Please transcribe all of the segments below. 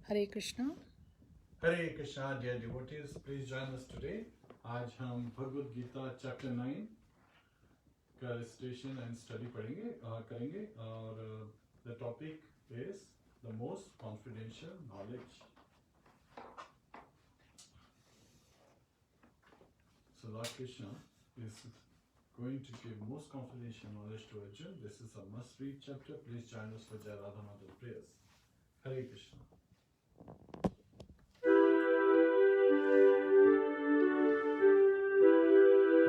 Hare Krishna. Hare Krishna, dear devotees, please join us today. आज हम Bhagavad Gita chapter 9 का recitation and study करेंगे और the topic is the most confidential knowledge. So Lord Krishna is going to give most confidential knowledge to Arjuna. This is a must-read chapter. Please join us for Jai Radha Madhav prayers. Hare Krishna.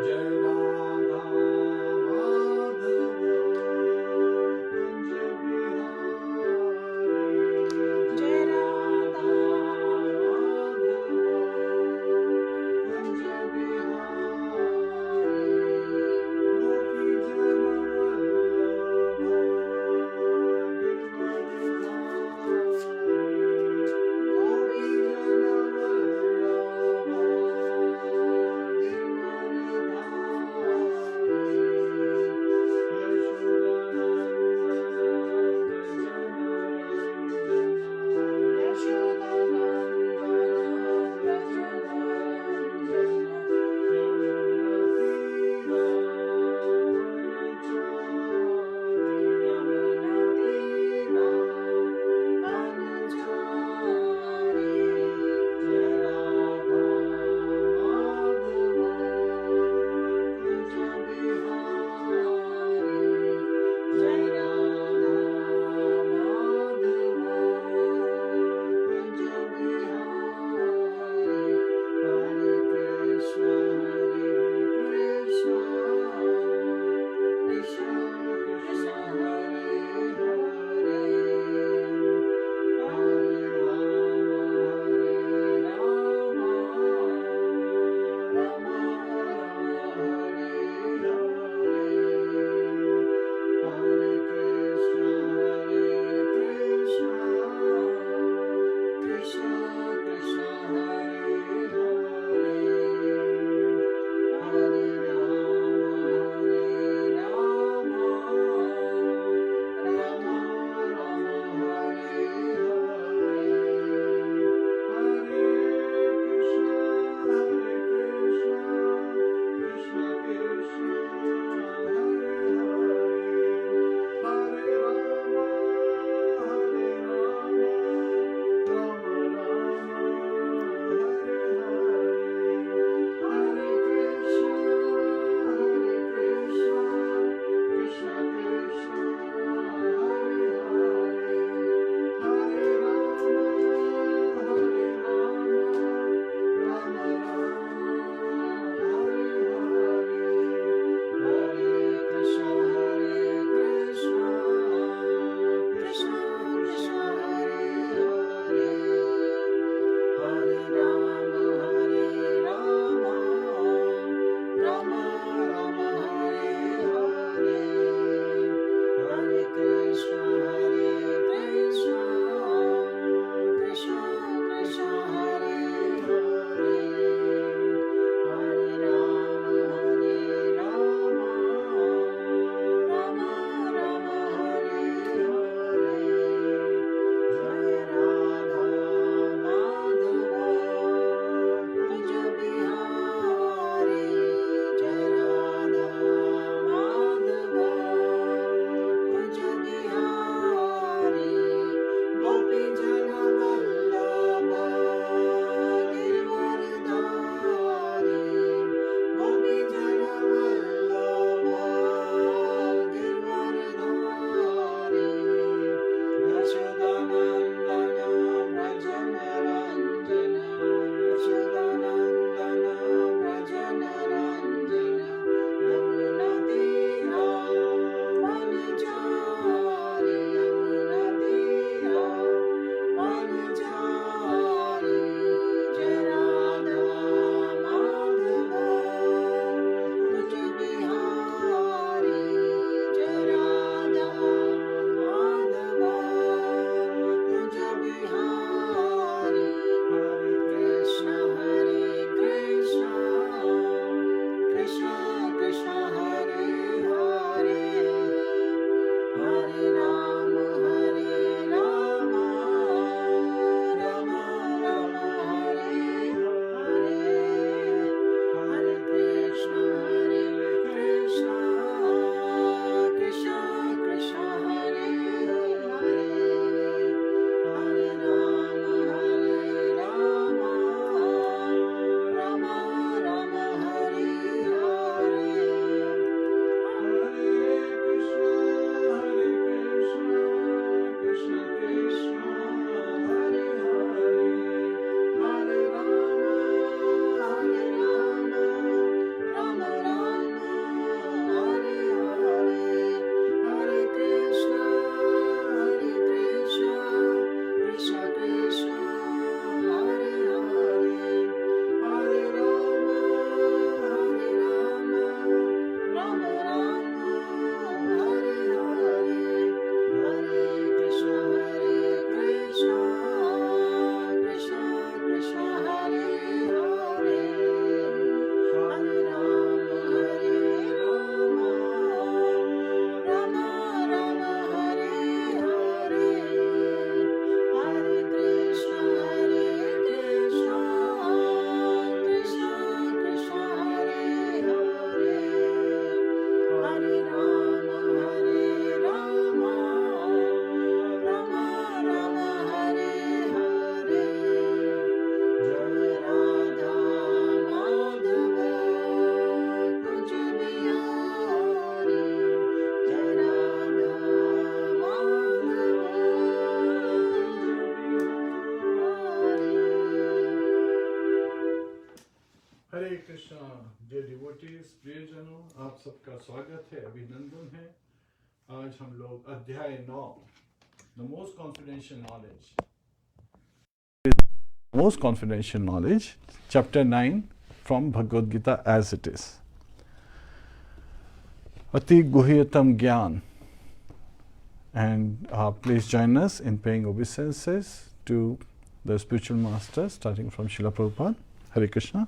Jai Radha Madhav Kunj Bihari. Jai Radha Madhav Kunj Bihari. Gopi Jana Vallabha Giridhari. Dear devotees, प्रियजनों, आप सबका स्वागत है, अभिनंदन है। आज हम लोग अध्याय 9, the most confidential knowledge, chapter 9 from Bhagavad Gita as it is. अति गुह्यतम ज्ञान। And please join us in paying obeisances to the spiritual master, starting from Srila Prabhupada. Hare Krishna.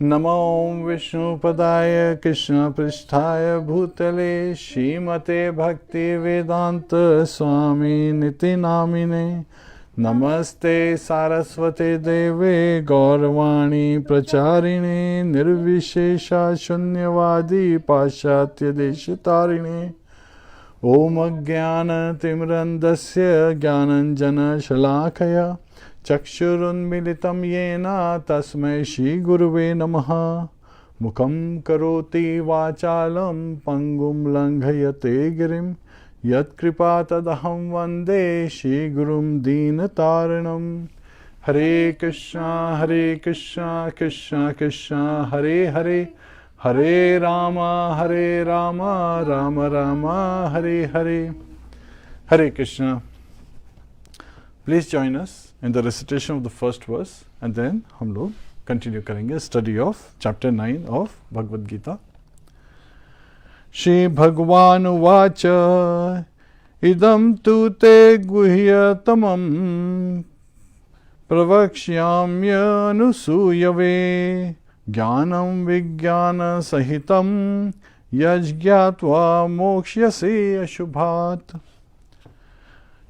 Namo Vishnu Padaya Krishna Pristhaya Bhutale Shrimate Bhakti Vedanta Swami Niti Namine Namaste Saraswate Deve Gauravani Pracharine Nirvishesha Shunyavadi Pashatya Deshitarine ओम अज्ञान तिमिरन्धस्य ज्ञानञ्जन शलाकया चक्षुरुन्मीलितं येन तस्मै श्री गुरुवे नमः। मुखं करोति वाचालं पंगुं लंघयते गिरिं यत्कृपा तदहं वन्दे श्री गुरुं दीनतारिणं। हरे कृष्णा कृष्णा कृष्णा हरे हरे, Hare Rāma, Rāma Rāma, Hare Hare. Hare Krishna. Please join us in the recitation of the first verse and then हम लोग continue करेंगे study of chapter 9 of Bhagavad Gita. Shri Bhagavan Uvacha Idam tu te guhyatamam pravakshyamya anusuyave ज्ञानम विज्ञान सहितम यज्ञात्वा मोक्ष्यसे अशुभात्.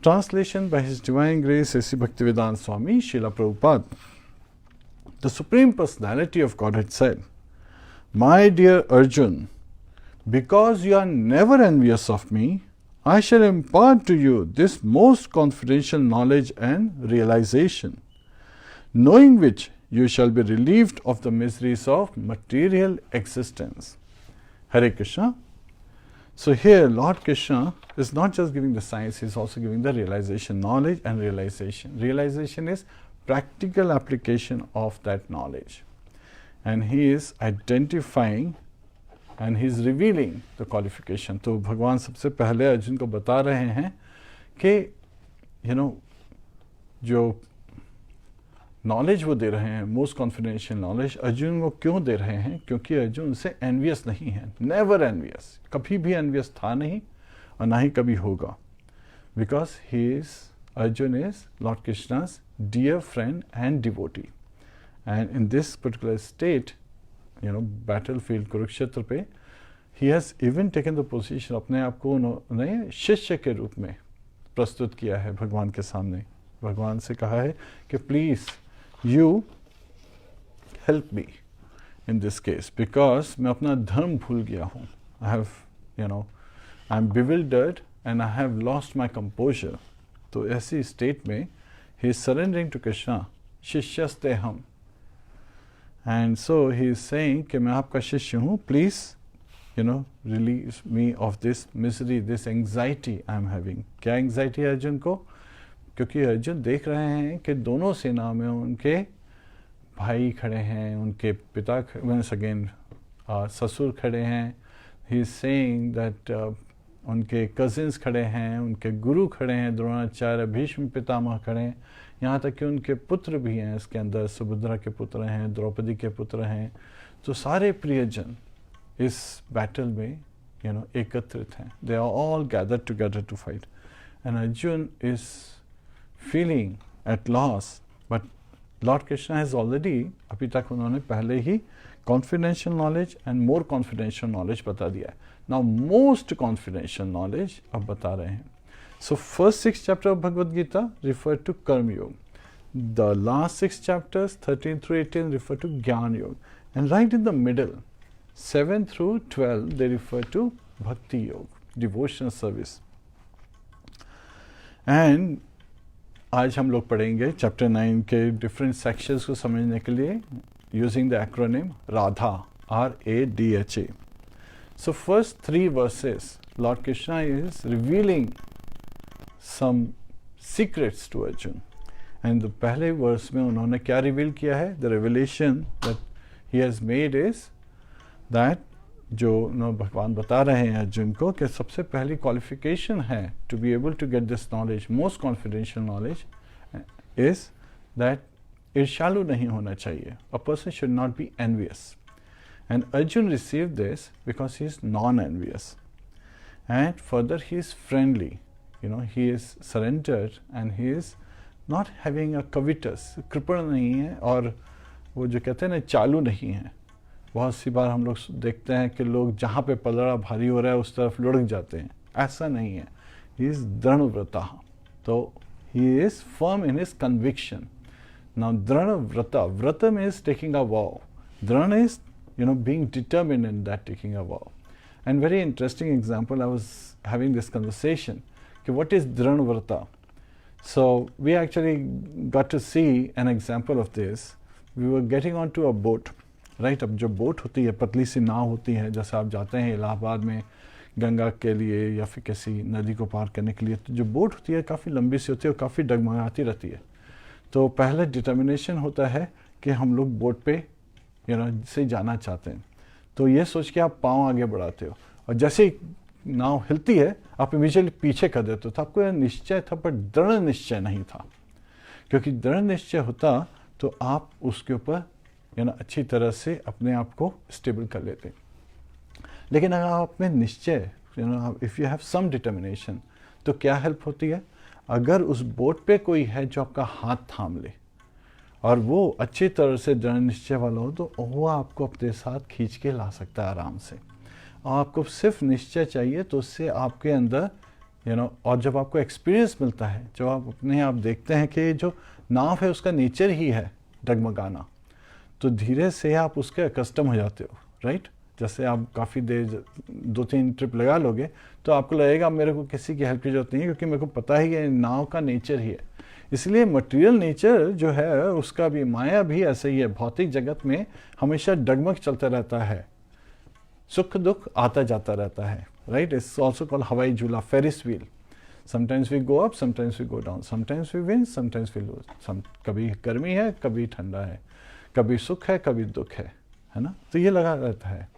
Translation by His Divine Grace A.C. Bhaktivedanta Swami Srila Prabhupada. The Supreme Personality of Godhead said, My dear Arjun, because you are never envious of me, I shall impart to you this most confidential knowledge and realization, knowing which you shall be relieved of the miseries of material existence. Hare Krishna. So here Lord Krishna is not just giving the science, he is also giving the realization, knowledge and realization. Realization is practical application of that knowledge. And he is identifying and he is revealing the qualification. तो भगवान सबसे पहले अर्जुन को बता रहे हैं कि जो नॉलेज वो दे रहे हैं, मोस्ट कॉन्फिडेंशियल नॉलेज, अर्जुन को क्यों दे रहे हैं? क्योंकि अर्जुन उनसे एनवियस नहीं है, नेवर एनवियस, कभी भी एनवियस था नहीं और ना ही कभी होगा. Because Arjun is Lord Krishna's dear friend and devotee. And in this particular state, battlefield Kurukshetra पे, he has even taken the position, अपने आप को उन्होंने शिष्य के रूप में प्रस्तुत किया है भगवान के सामने. भगवान से कहा है कि please you help me in this case because मैं अपना धर्म भूल गया हूँ. I'm bewildered and I have lost my composure. तो ऐसी स्टेट में he is surrendering to Krishna, शिष्यस्ते हम. And so he is saying कि मैं आपका शिष्य हूँ, please release me of this misery, this anxiety I am having. क्या anxiety है अर्जुन को? क्योंकि अर्जुन देख रहे हैं कि दोनों सेना में उनके भाई खड़े हैं, उनके पिता once again ससुर खड़े हैं. ही इज सेइंग दैट उनके कजिन्स खड़े हैं, उनके गुरु खड़े हैं, द्रोणाचार्य, भीष्म पितामह खड़े हैं, यहाँ तक कि उनके पुत्र भी हैं इसके अंदर, सुभद्रा के पुत्र हैं, द्रौपदी के पुत्र हैं. तो सारे प्रियजन इस बैटल में एकत्रित हैं. They are all gathered together to fight. And Arjun is feeling at loss, but Lord Krishna has already, अभी तक उन्होंने पहले ही confidential knowledge and more confidential knowledge बता दिया है. Now most confidential knowledge अब बता रहे हैं. So first 6 chapters of Bhagavad Gita refer to Karma Yoga. The last 6 chapters 13 through 18 refer to Jnana Yoga. And right in the middle 7 through 12 they refer to Bhakti Yoga, devotional service. And आज हम लोग पढ़ेंगे chapter 9 के different sections को समझने के लिए using the acronym Radha, RADHA. So first 3 verses lord Krishna is revealing some secrets to Arjun. And the पहले वर्स में उन्होंने क्या रिवील किया है? The revelation that he has made is that जो भगवान बता रहे हैं अर्जुन को कि सबसे पहली क्वालिफिकेशन है to be able to get this knowledge, most confidential knowledge is that ईर्ष्यालु नहीं होना चाहिए. A person should not be envious. And Arjun receive this because he is non envious. And further he is friendly, he is surrendered and he is not having a covetous, कृपण नहीं है, और वो जो कहते हैं ना चालू नहीं है. बहुत सी बार हम लोग देखते हैं कि लोग जहाँ पे पलड़ा भारी हो रहा है उस तरफ लुढ़क जाते हैं. ऐसा नहीं है. ही इज दृढ़व्रता. तो he is firm in his conviction. Now Diranovartha, Vrata means taking a vow. Dhrana is being determined in that taking a vow. And very interesting example, I was having this conversation. What is Diranovartha? So we actually got to see an example of this. We were getting onto a boat, right? अब जो boat होती है, पतली सी नाव होती है, जैसे आप जाते हैं इलाहाबाद में गंगा के लिए या फिर किसी नदी को पार करने के लिए, तो जो बोट होती है काफ़ी लंबी सी होती है और काफ़ी डगमगाती रहती है. तो पहले डिटर्मिनेशन होता है कि हम लोग बोट पे से जाना चाहते हैं. तो ये सोच के आप पाँव आगे बढ़ाते हो, और जैसे ही नाव हिलती है आप इमीडिएटली पीछे कर देते हो. तो आपको यह निश्चय था, पर दृढ़ निश्चय नहीं था. क्योंकि दृढ़ निश्चय होता तो आप उसके ऊपर अच्छी तरह से अपने आप को स्टेबल कर लेते. लेकिन अगर आप में निश्चय, if you have some determination, तो क्या हेल्प होती है? अगर उस बोट पे कोई है जो आपका हाथ थाम ले और वो अच्छी तरह से दृढ़ निश्चय वाला हो, तो वो आपको अपने साथ खींच के ला सकता है आराम से. आपको सिर्फ निश्चय चाहिए, तो उससे आपके अंदर और जब आपको एक्सपीरियंस मिलता है, जब आप अपने आप देखते हैं कि जो नाव है उसका नेचर ही है डगमगाना, तो धीरे से आप उसके कस्टम हो जाते हो, राइट? जैसे आप काफ़ी देर 2-3 ट्रिप लगा लोगे तो आपको लगेगा मेरे को किसी की हेल्प की जरूरत नहीं है, क्योंकि मेरे को पता ही है नाव का नेचर ही है. इसलिए मटेरियल नेचर जो है उसका भी, माया भी ऐसे ही है. भौतिक जगत में हमेशा डगमग चलता रहता है, सुख दुख आता जाता रहता है, राइट? इट्स ऑल्सो कॉल्ड हवाई झूला, ferris wheel. Sometimes we go up, sometimes we go down, sometimes we win, sometimes we lose. कभी गर्मी है, कभी ठंडा है, कभी सुख है, कभी दुख है ना? तो ये लगा रहता है.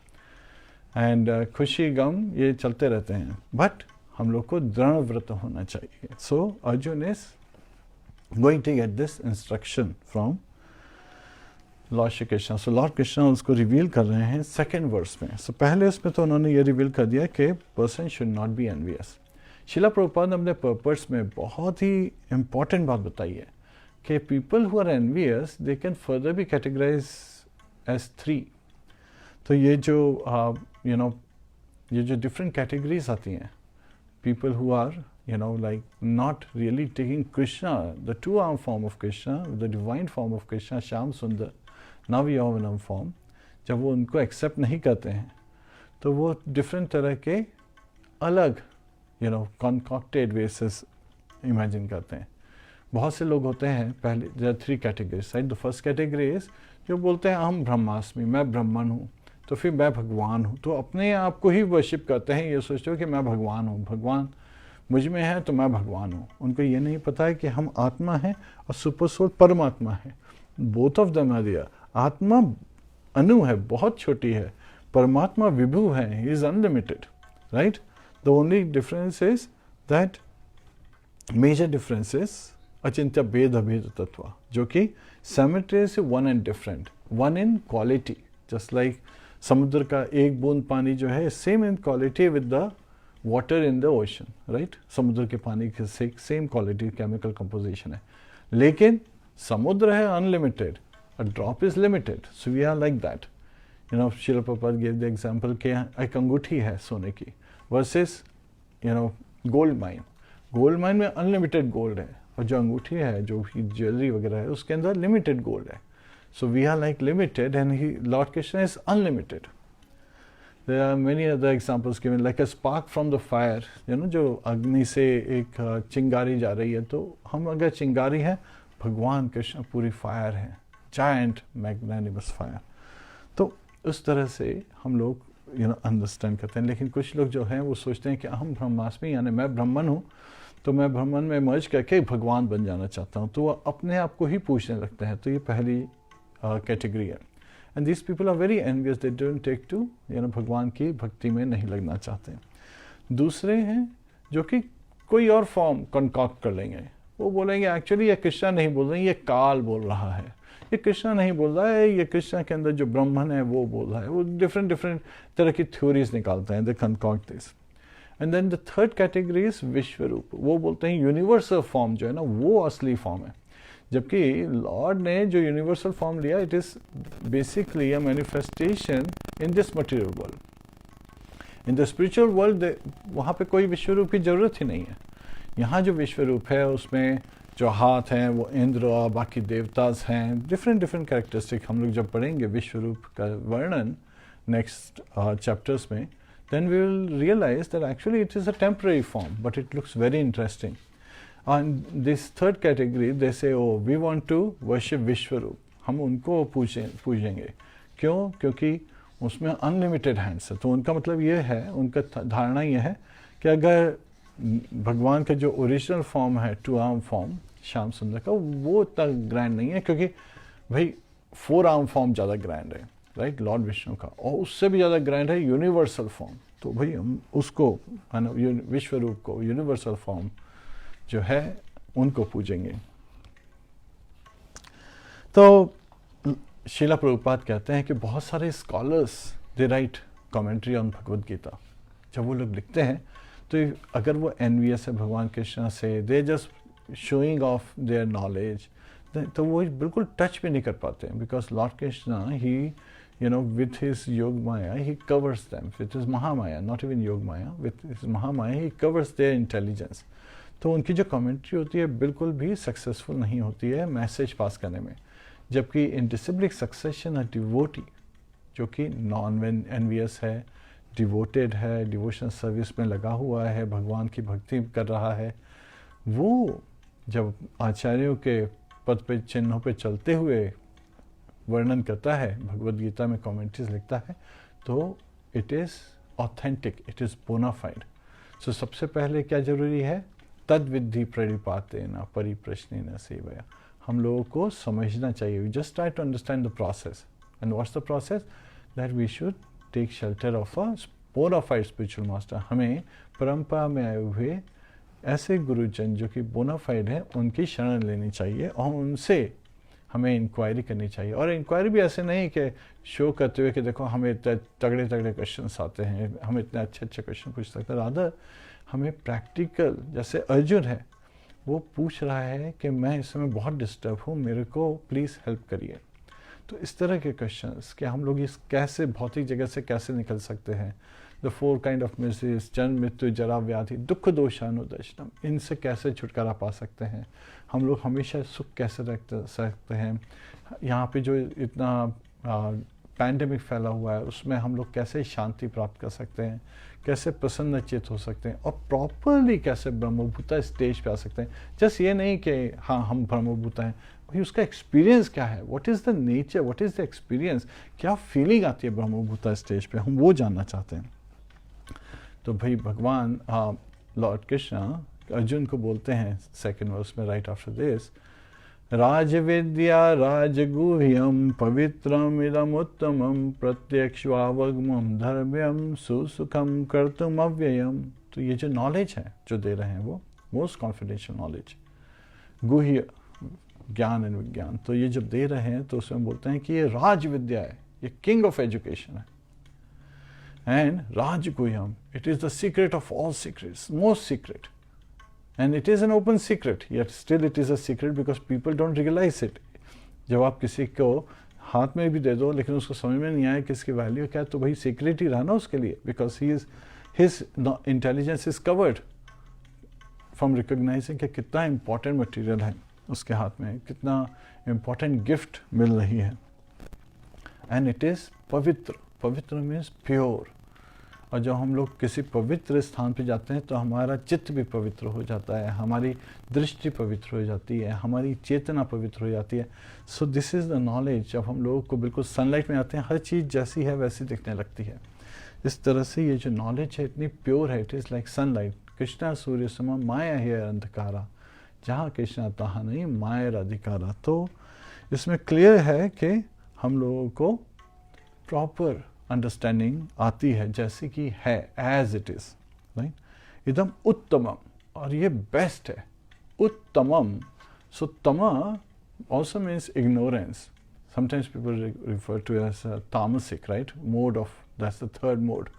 एंड खुशी गम ये चलते रहते हैं. बट हम लोग को दृढ़ व्रत होना चाहिए. So Arjun is going to get this instruction from Lord Shri Krishna. So Lord Krishna उसको रिवील कर रहे हैं सेकेंड वर्स में. सो पहले उसमें तो उन्होंने ये रिवील कर दिया कि person should not be envious. शिला प्रभुपाद ने अपने पर्पस में बहुत ही इंपॉर्टेंट बात बताई है कि people who are envious they can further be categorise as 3. तो ये जो ये जो डिफरेंट कैटेगरीज आती हैं, people who are like not really taking Krishna, the two-arm form of Krishna, the divine form of Krishna, Shyam Sundar, नवयौवनम form, जब वो उनको एक्सेप्ट नहीं करते हैं तो वो डिफरेंट तरह के अलग कॉन्कॉक्टेड वेसेस इमेजिन करते हैं. बहुत से लोग होते हैं, पहले there 3 categories, right? The first category is जो बोलते हैं अहम ब्रह्मास्मि, मैं ब्राह्मण हूँ, तो फिर मैं भगवान हूँ. तो अपने आप को ही वर्शिप करते हैं, ये सोचते हो कि मैं भगवान हूँ, भगवान मुझ में है तो मैं भगवान हूँ. उनको ये नहीं पता है कि हम आत्मा हैं और सुपर सोल परमात्मा है. Both of them are there. आत्मा अनु है, बहुत छोटी है, परमात्मा विभु है, he is unlimited, right? The only difference is that, major difference is अचिंत्य भेद अभेद तत्व, जो कि simultaneously one and different, one in quality. Just like समुद्र का एक बूंद पानी जो है same in quality with the water in the ocean, right? समुद्र के पानी के सेम क्वालिटी केमिकल कंपोजिशन है, लेकिन समुद्र है unlimited, a drop is limited. So we are like that. Srila Prabhupada gave the example कि एक अंगूठी है सोने की versus gold mine. Gold mine में unlimited gold है, और जो अंगूठी है, जो ज्वेलरी वगैरह है, उसके अंदर limited gold है. So we are like limited and Lord Krishna is unlimited. There are many other examples given, like a spark from the fire. जो अग्नि से एक चिंगारी जा रही है, तो हम अगर चिंगारी है, भगवान कृष्ण पूरी फायर है, giant magnanimous fire. तो उस तरह से हम लोग अंडरस्टैंड करते हैं. लेकिन कुछ लोग जो हैं वो सोचते हैं कि अहम ब्रह्मास्मि, यानी मैं ब्राह्मण हूँ, तो मैं ब्राह्मण में मर्ज करके भगवान बन जाना चाहता हूँ. तो वो अपने आप को ही पूछने लगते हैं. तो ये पहली कैटेगरी है. And this people are very envious, they don't take to भगवान की भक्ति में नहीं लगना चाहते। दूसरे हैं जो कि कोई और फॉर्म कंकॉक्ट कर लेंगे, वो बोलेंगे एक्चुअली ये कृष्णा नहीं बोल रहे, ये काल बोल रहा है, ये कृष्णा नहीं बोल रहा है, ये कृष्णा के अंदर जो ब्रह्मन है वो बोल रहा है। वो डिफरेंट डिफरेंट तरह की थ्योरीज निकालते हैं, they concoct this. And then the third category is विश्वरूप, वो बोलते हैं यूनिवर्सल फॉर्म जो है ना वो असली फॉर्म है, जबकि लॉर्ड ने जो यूनिवर्सल फॉर्म लिया it is basically a manifestation in this material world. In the spiritual world वहाँ पे कोई विश्वरूप की जरूरत ही नहीं है। यहाँ जो विश्वरूप है उसमें जो हाथ हैं वो इंद्र और बाकी देवतास हैं, डिफरेंट डिफरेंट कैरेक्टरिस्टिक हम लोग जब पढ़ेंगे विश्वरूप का वर्णन नेक्स्ट चैप्टर्स में, then we will realize that actually it is a temporary form, but it looks very interesting. And this third category, they say, oh, we want to worship Vishwarup. हम उनको पूजेंगे। क्यों? क्योंकि उसमें अनलिमिटेड हैंड्स है। तो उनका मतलब ये है, उनका धारणा ये है कि अगर भगवान का जो ओरिजिनल फॉर्म है 2 आर्म फॉर्म श्याम सुंदर का, वो इतना ग्रैंड नहीं है, क्योंकि भाई 4 आर्म फॉर्म ज़्यादा ग्रैंड है, राइट, लॉर्ड विष्णु का, और उससे भी ज़्यादा ग्रैंड है यूनिवर्सल फॉर्म। तो भाई हम उसको विश्वरूप को, यूनिवर्सल फॉर्म जो है उनको पूजेंगे। तो शीला प्रभुपाद कहते हैं कि बहुत सारे scholars they write commentary on Bhagavad Gita. जब वो लोग लिखते हैं तो अगर वो एनवियस है भगवान कृष्ण से, they just showing of their knowledge, तो वो बिल्कुल टच भी नहीं कर पाते हैं, because Lord Krishna he with his Yog Maya, he covers them. With his Mahamaya, not even Yog Maya, with his Mahamaya, he covers their intelligence. तो उनकी जो कमेंट्री होती है बिल्कुल भी सक्सेसफुल नहीं होती है मैसेज पास करने में। जबकि इन डिसिप्लिक सक्सेशन अ डिवोटी जो कि नॉन एनवियस है, डिवोटेड है, डिवोशनल सर्विस में लगा हुआ है, भगवान की भक्ति कर रहा है, वो जब आचार्यों के पद पे चिन्हों पे चलते हुए वर्णन करता है, भगवद गीता में कमेंट्रीज लिखता है, तो it is authentic, it is bona fide. So सबसे पहले क्या जरूरी है? तद विद्धि प्रणिपातेन परिप्रश्नेन सेवया। हम लोगों को समझना चाहिए, we just try to understand the process. And what's the process? That we should take shelter of a bona fide spiritual master. हमें परंपरा में आए हुए ऐसे गुरुजन जो कि बोनाफाइड हैं उनकी शरण लेनी चाहिए और उनसे हमें इंक्वायरी करनी चाहिए। और इंक्वायरी भी ऐसे नहीं कि शो करते हुए कि देखो हमें इतने तगड़े तगड़े क्वेश्चंस आते हैं, हम इतने अच्छे अच्छे क्वेश्चन पूछ सकते हैं। रादर हमें प्रैक्टिकल, जैसे अर्जुन है वो पूछ रहा है कि मैं इस समय बहुत डिस्टर्ब हूँ, मेरे को प्लीज़ हेल्प करिए। तो इस तरह के क्वेश्चंस कि हम लोग इस कैसे भौतिक जगत से कैसे निकल सकते हैं, द 4 काइंड ऑफ मिसेस, जन्म मृत्यु जरा व्याधि दुख दोषानुदर्शनम, इनसे कैसे छुटकारा पा सकते हैं, हम लोग हमेशा सुख कैसे रख सकते हैं, यहाँ पे जो इतना पैंडेमिक फैला हुआ है उसमें हम लोग कैसे शांति प्राप्त कर सकते हैं, कैसे प्रसन्नचित हो सकते हैं और प्रॉपरली कैसे ब्रह्मभूता स्टेज पे आ सकते हैं। जस्ट ये नहीं कि हाँ हम ब्रह्मभूता हैं, भाई उसका एक्सपीरियंस क्या है, what is the nature, what is the experience, क्या फीलिंग आती है ब्रह्मभूता स्टेज पे, हम वो जानना चाहते हैं। तो भाई भगवान लॉर्ड कृष्ण अर्जुन को बोलते हैं सेकेंड वर्स में राइट आफ्टर दिस, राजविद्या राजगुह्यम पवित्रम इदम उत्तमम प्रत्यक्षावगमम धर्म्यम सुसुखम कर्तुम अव्ययम। तो ये जो नॉलेज है जो दे रहे हैं वो मोस्ट कॉन्फिडेंशियल नॉलेज, गुह्य ज्ञान एंड विज्ञान, तो ये जब दे रहे हैं तो उसमें बोलते हैं कि ये राज विद्या है, ये किंग ऑफ एजुकेशन है। एंड राजगुह्यम, it is the secret of all secrets, most secret, and it is an open secret, yet still it is a secret because people don't realize it. जब आप किसी को हाथ में भी दे दो लेकिन उसको समझ में नहीं आए कि इसकी वैल्यू क्या है, तो भाई सीक्रेट ही रहा ना उसके लिए, because his intelligence is covered from recognizing कि कितना important material है उसके हाथ में, कितना important gift मिल रही है। and it is पवित्र, पवित्र means pure, और जब हम लोग किसी पवित्र स्थान पे जाते हैं तो हमारा चित्त भी पवित्र हो जाता है, हमारी दृष्टि पवित्र हो जाती है, हमारी चेतना पवित्र हो जाती है। So this is the knowledge. जब हम लोग को बिल्कुल सनलाइट में आते हैं, हर चीज़ जैसी है वैसी दिखने लगती है। इस तरह से ये जो नॉलेज है इतनी प्योर है, it is like sunlight. Krishna सूर्य समा माया है अंधकारा, जहाँ कृष्णा तहाँ नहीं माया अधिकारा। तो इसमें क्लियर है कि हम लोगों को प्रॉपर अंडरस्टैंडिंग आती है जैसे कि है, एज इट इज, राइट, एकदम उत्तमम, और ये बेस्ट है, उत्तमम. सो तमा also means ignorance. Sometimes people refer to as tamasic, right? Mode of, that's the third mode,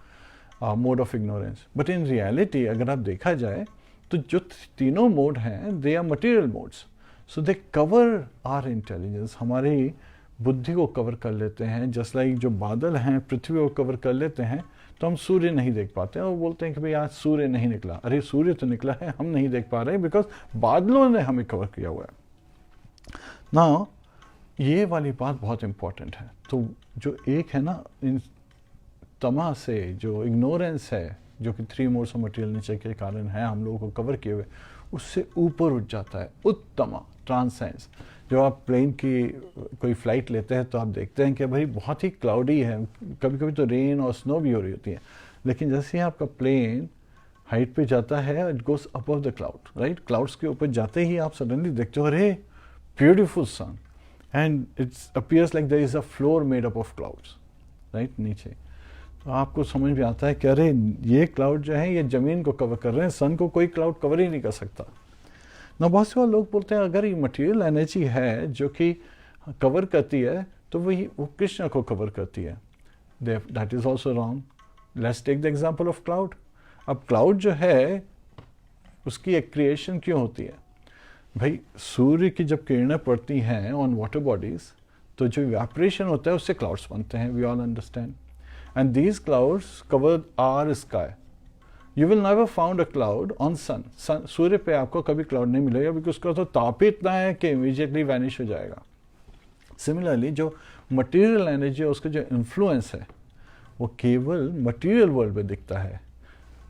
mode of ignorance. But in reality, अगर आप देखा जाए तो जो तीनों मोड हैं, they are material modes. So they cover our intelligence. हमारी बुद्धि को कवर कर लेते हैं. जस्ट लाइक जो बादल हैं पृथ्वी को कवर कर लेते हैं, तो हम सूर्य नहीं देख पाते हैं और बोलते हैं कि भाई आज सूर्य नहीं निकला. अरे सूर्य तो निकला है, हम नहीं देख पा रहे बिकॉज बादलों ने हमें कवर किया हुआ है. ना ये वाली बात बहुत इंपॉर्टेंट है. तो जो एक है ना, इन तमा से जो इग्नोरेंस है, जो कि 3 मोड्स ऑफ मटेरियल नेचर के कारण है हम लोगों को कवर किए हुए, उससे ऊपर उठ जाता है उत्तमा, ट्रांसेंस. जो आप प्लेन की कोई फ्लाइट लेते हैं तो आप देखते हैं कि भाई बहुत ही क्लाउडी है, कभी कभी तो रेन और स्नो भी हो रही होती है, लेकिन जैसे ही आपका प्लेन हाइट पे जाता है, it goes above the cloud, right. Clouds के ऊपर जाते ही आप सडनली देखते हो, अरे beautiful sun, and it's appears like there is a floor made up of clouds, right, नीचे. तो आपको समझ में आता है कि अरे ये क्लाउड जो है ये ज़मीन को कवर कर रहे हैं, सन को कोई क्लाउड कवर ही नहीं कर सकता ना. बहुत से लोग बोलते हैं अगर ये मटेरियल एनर्जी है जो कि कवर करती है तो वो कृष्ण को कवर करती है. That is also wrong. Let's take the example of cloud. अब क्लाउड जो है उसकी एक क्रिएशन क्यों होती है? भाई सूर्य की जब किरणें पड़ती हैं ऑन वाटर बॉडीज, तो जो इवेपोरेशन होता है उससे क्लाउड्स बनते हैं. We all understand. And these clouds cover our sky. You will never find a cloud on sun. सूर्य पे आपको कभी क्लाउड नहीं मिलेगा बिकॉज उसका तो ताप इतना है कि इमीडिएटली वैनिश हो जाएगा. सिमिलरली जो मटेरियल एनर्जी है उसका जो इन्फ्लुएंस है वो केवल मटेरियल वर्ल्ड में दिखता है.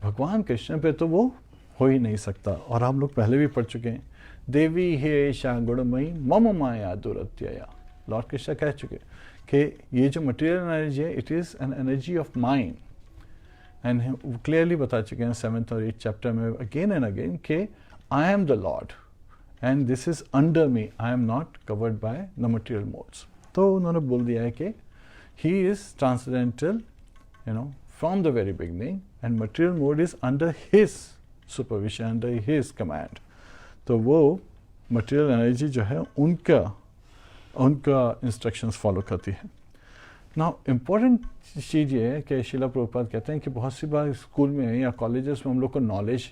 भगवान कृष्ण पे तो वो हो ही नहीं सकता. और हम लोग पहले भी पढ़ चुके हैं, देवी हे शा गुणमयी मम माया दुरत्यया. लॉर्ड कृष्ण कह चुके कि ये जो मटेरियल एनर्जी है it is an energy of mind. And clearly बता चुके हैं 7th और 8th चैप्टर में अगेन एंड अगेन कि I am the Lord and this is under me, I am not covered by the material modes. तो उन्होंने बोल दिया है कि he is transcendental, you know, from the very beginning, and material mode is under his supervision, under his command. तो वो material energy जो है उनका इंस्ट्रक्शंस फॉलो करती है. नाउ इम्पोर्टेंट चीज़ ये है कि शिला प्रभुपाद कहते हैं कि बहुत सी बार स्कूल में या कॉलेजेस में हम लोग को नॉलेज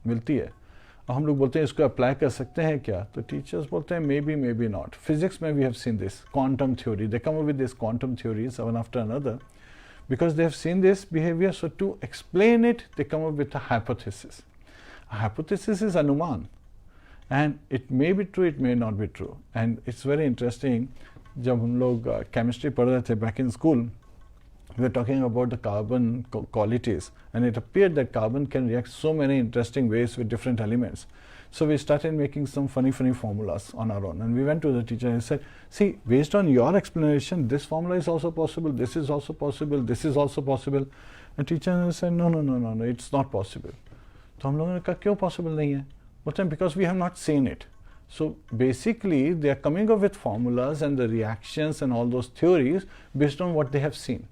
मिलती है और हम लोग बोलते हैं इसको अप्लाई कर सकते हैं क्या, तो टीचर्स बोलते हैं मे बी नॉट. फिजिक्स में we have seen this quantum theory, they come up with this quantum theories one after another because they have seen this behaviour. So to explain it they come up with a hypothesis. Hypothesis is अनुमान and it may be true, it may not be true. And it's very interesting. जब हम लोग chemistry पढ़ रहे थे back in school, we were talking about the carbon qualities, and it appeared that carbon can react so many interesting ways with different elements. So we started making some funny formulas on our own, and we went to the teacher and said, see, based on your explanation, this formula is also possible, this is also possible, this is also possible. And teacher said, no, it's not possible. तो हम लोगों ने कहा क्यों possible नहीं है? बोलते हैं because we have not seen it. So basically they are coming up with formulas and the reactions and all those theories based on what they have seen.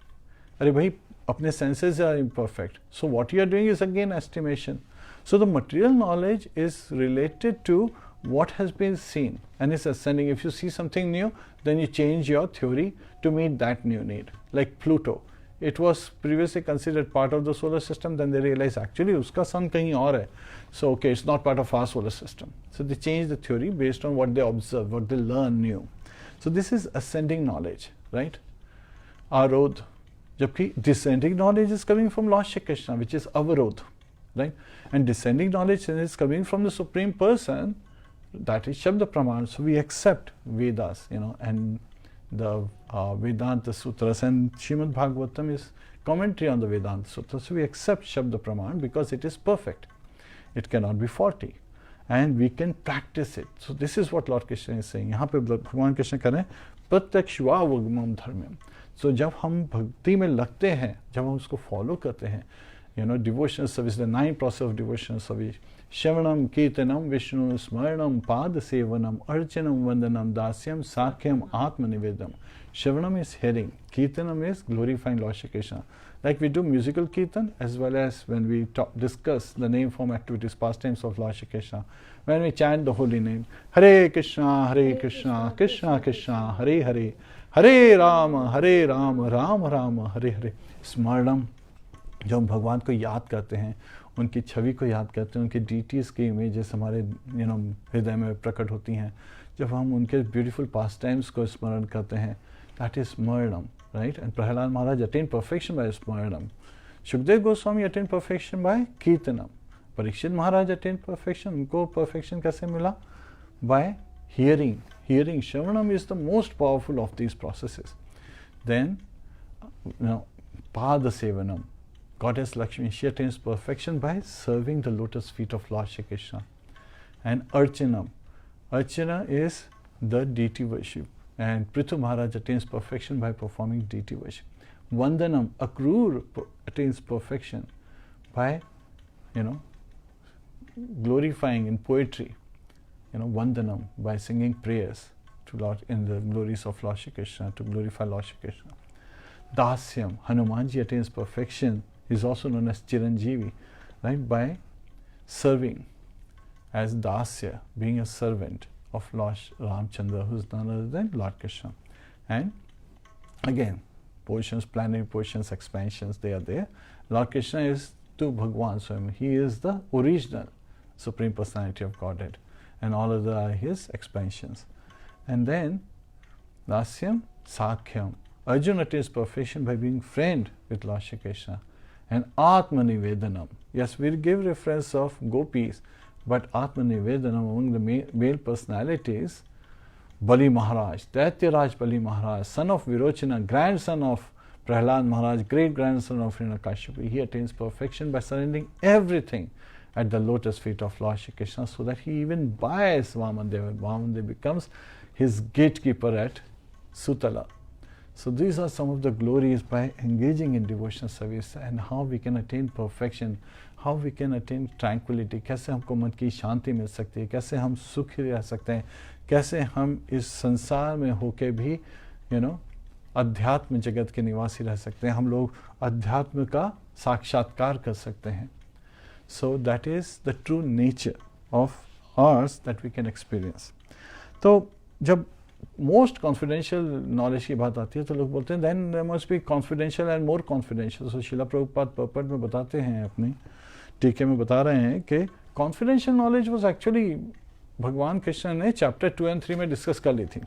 अरे भाई अपने senses are imperfect. So what you are doing is again estimation. So the material knowledge is related to what has been seen and is ascending. If you see something new, then you change your theory to meet that new need. Like Pluto. It was previously considered part of the solar system, then they realized actually uska sun kahin aur hai. So okay, it's not part of our solar system. So they changed the theory based on what they observe, what they learn new. So this is ascending knowledge, right? Arodh. Jabki descending knowledge is coming from Lord Shri Krishna, which is avarodh, right? And descending knowledge is coming from the Supreme Person, that is Shabda Praman. So we accept Vedas, you know, and the Vedanta Sutras, and Srimad Bhagavatam is commentary on the Vedanta Sutras. So we accept Shabda Praman because it is perfect. It cannot be faulty. And we can practice it. So this is what Lord Krishna is saying. यहाँ पे भगवान कृष्ण कह रहे हैं प्रत्यक्षवावगमं धर्म्यम. So जब हम भक्ति में लगते हैं, जब हम उसको फॉलो करते हैं, devotional service, the 9 process of devotional service. Shravanam, Kirtanam, Vishnu, Smaranam, Pada Sevanam, Archanam, Vandanam, Dasyam, Sakyam, Atma Nivedam. Shravanam is hearing. Kirtanam is glorifying Lord Shri Krishna. Like we do musical kirtan as well as when we discuss the name form activities, pastimes of Lord Shri Krishna. When we chant the holy name, Hare Krishna, Krishna Krishna, Hare Hare, Hare Rāma, Rāma Rāma, Hare Hare. Smaranam, जब हम भगवान को याद करते हैं, उनकी छवि को याद करते हैं, उनकी डीटीज़ की इमेजेस हमारे हृदय में प्रकट होती हैं, जब हम उनके ब्यूटीफुल पास टाइम्स को स्मरण करते हैं, दैट इज स्मरणम, right. And Prahlad Maharaj attain perfection by स्मरणम. Sukhdev Goswami attain perfection by कीर्तनम. परीक्षित महाराज अटेन परफेक्शन, उनको परफेक्शन कैसे मिला? By hearing. श्रवणम is the most powerful of these processes. Then पाद सेवनम. Goddess Lakshmi, she attains perfection by serving the lotus feet of Lord Shri Krishna. And Archanam. Archana is the deity worship. And Prithu Maharaj attains perfection by performing deity worship. Vandanam, Akrur attains perfection by, glorifying in poetry. Vandanam, by singing prayers to Lord in the glories of Lord Shri Krishna, to glorify Lord Shri Krishna. Dasyam, Hanumanji attains perfection, is also known as Chiranjeevi, right, by serving as Dasya, being a servant of Lord Ramchandra, who is none other than Lord Krishna. And again, portions, plenary portions, expansions, they are there. Lord Krishna is to Bhagwan Swami. He is the original Supreme Personality of Godhead, and all other are his expansions. And then, Dasyam, Sakhyam. Arjuna attains perfection by being friend with Lord Shri Krishna. And Atmanivedanam. Yes, we'll give reference of gopis, but Atmanivedanam among the male personalities, Bali Maharaj, Daityaraj Bali Maharaj, son of Virochana, grandson of Prahlad Maharaj, great-grandson of Hiranyakashipu, he attains perfection by surrendering everything at the lotus feet of Lord Shri Krishna, so that he even buys Vamandev, and Vamandev becomes his gatekeeper at Sutala. So these are some of the glories by engaging in devotional service, and how we can attain perfection, how we can attain tranquility, कैसे हमको मन की शांति मिल सकती है, कैसे हम सुखी रह सकते हैं, कैसे हम इस संसार में होके भी अध्यात्म जगत के निवासी रह सकते हैं, हम लोग अध्यात्म का साक्षात्कार कर सकते हैं. So that is the true nature of ours that we can experience. तो जब मोस्ट कॉन्फिडेंशियल नॉलेज की बात आती है तो लोग बोलते हैं then there must be confidential and more confidential. So Srila Prabhupada पर्पट में बताते हैं, अपनी टीके में बता रहे हैं कि कॉन्फिडेंशियल नॉलेज वाज एक्चुअली भगवान कृष्ण ने चैप्टर 2 and 3 में डिस्कस कर ली थी.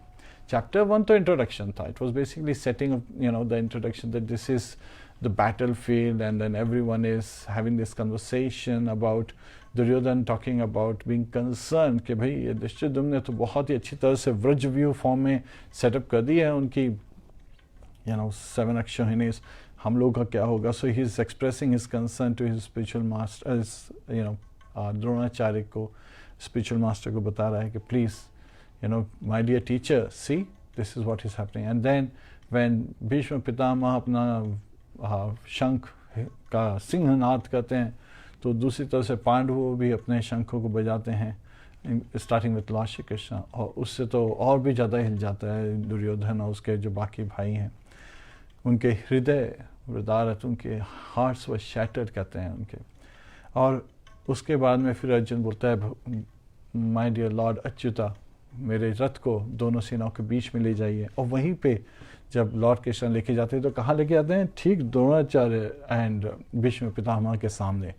चैप्टर 1 तो इंट्रोडक्शन था. It was basically setting the introduction that this is the battle field, and then everyone is having this conversation about Duryodhan talking about being concern कि भाई ये धृष्टद्युम्न ने तो बहुत ही अच्छी तरह से व्रज व्यू फॉर्म में सेटअप कर दी है उनकी 7 अक्षौहिणीज, हम लोग का क्या होगा. So he is expressing his concern to his spiritual master, Dronacharya को, स्पिरिचुअल मास्टर को बता रहा है कि please my dear teacher, see this is what is happening. And then when Bhishma Pitamah अपना शंख का सिंहनाद करते हैं, तो दूसरी तरफ से पांडवों भी अपने शंखों को बजाते हैं, starting with Lord Shri Krishna, और उससे तो और भी ज़्यादा हिल जाता है दुर्योधन और उसके जो बाकी भाई हैं. उनके हृदय वृदारथ, उनके हार्ट्स व शैटर्ड कहते हैं उनके. और उसके बाद में फिर अर्जुन बोलता है माय डियर लॉर्ड अच्युता, मेरे रथ को दोनों सेनाओं के बीच में ले जाइए. और वहीं पे जब लॉर्ड कृष्ण लेके जाते हैं तो कहाँ लेके जाते हैं? ठीक द्रोणाचार्य एंड भीष्म पितामह के सामने,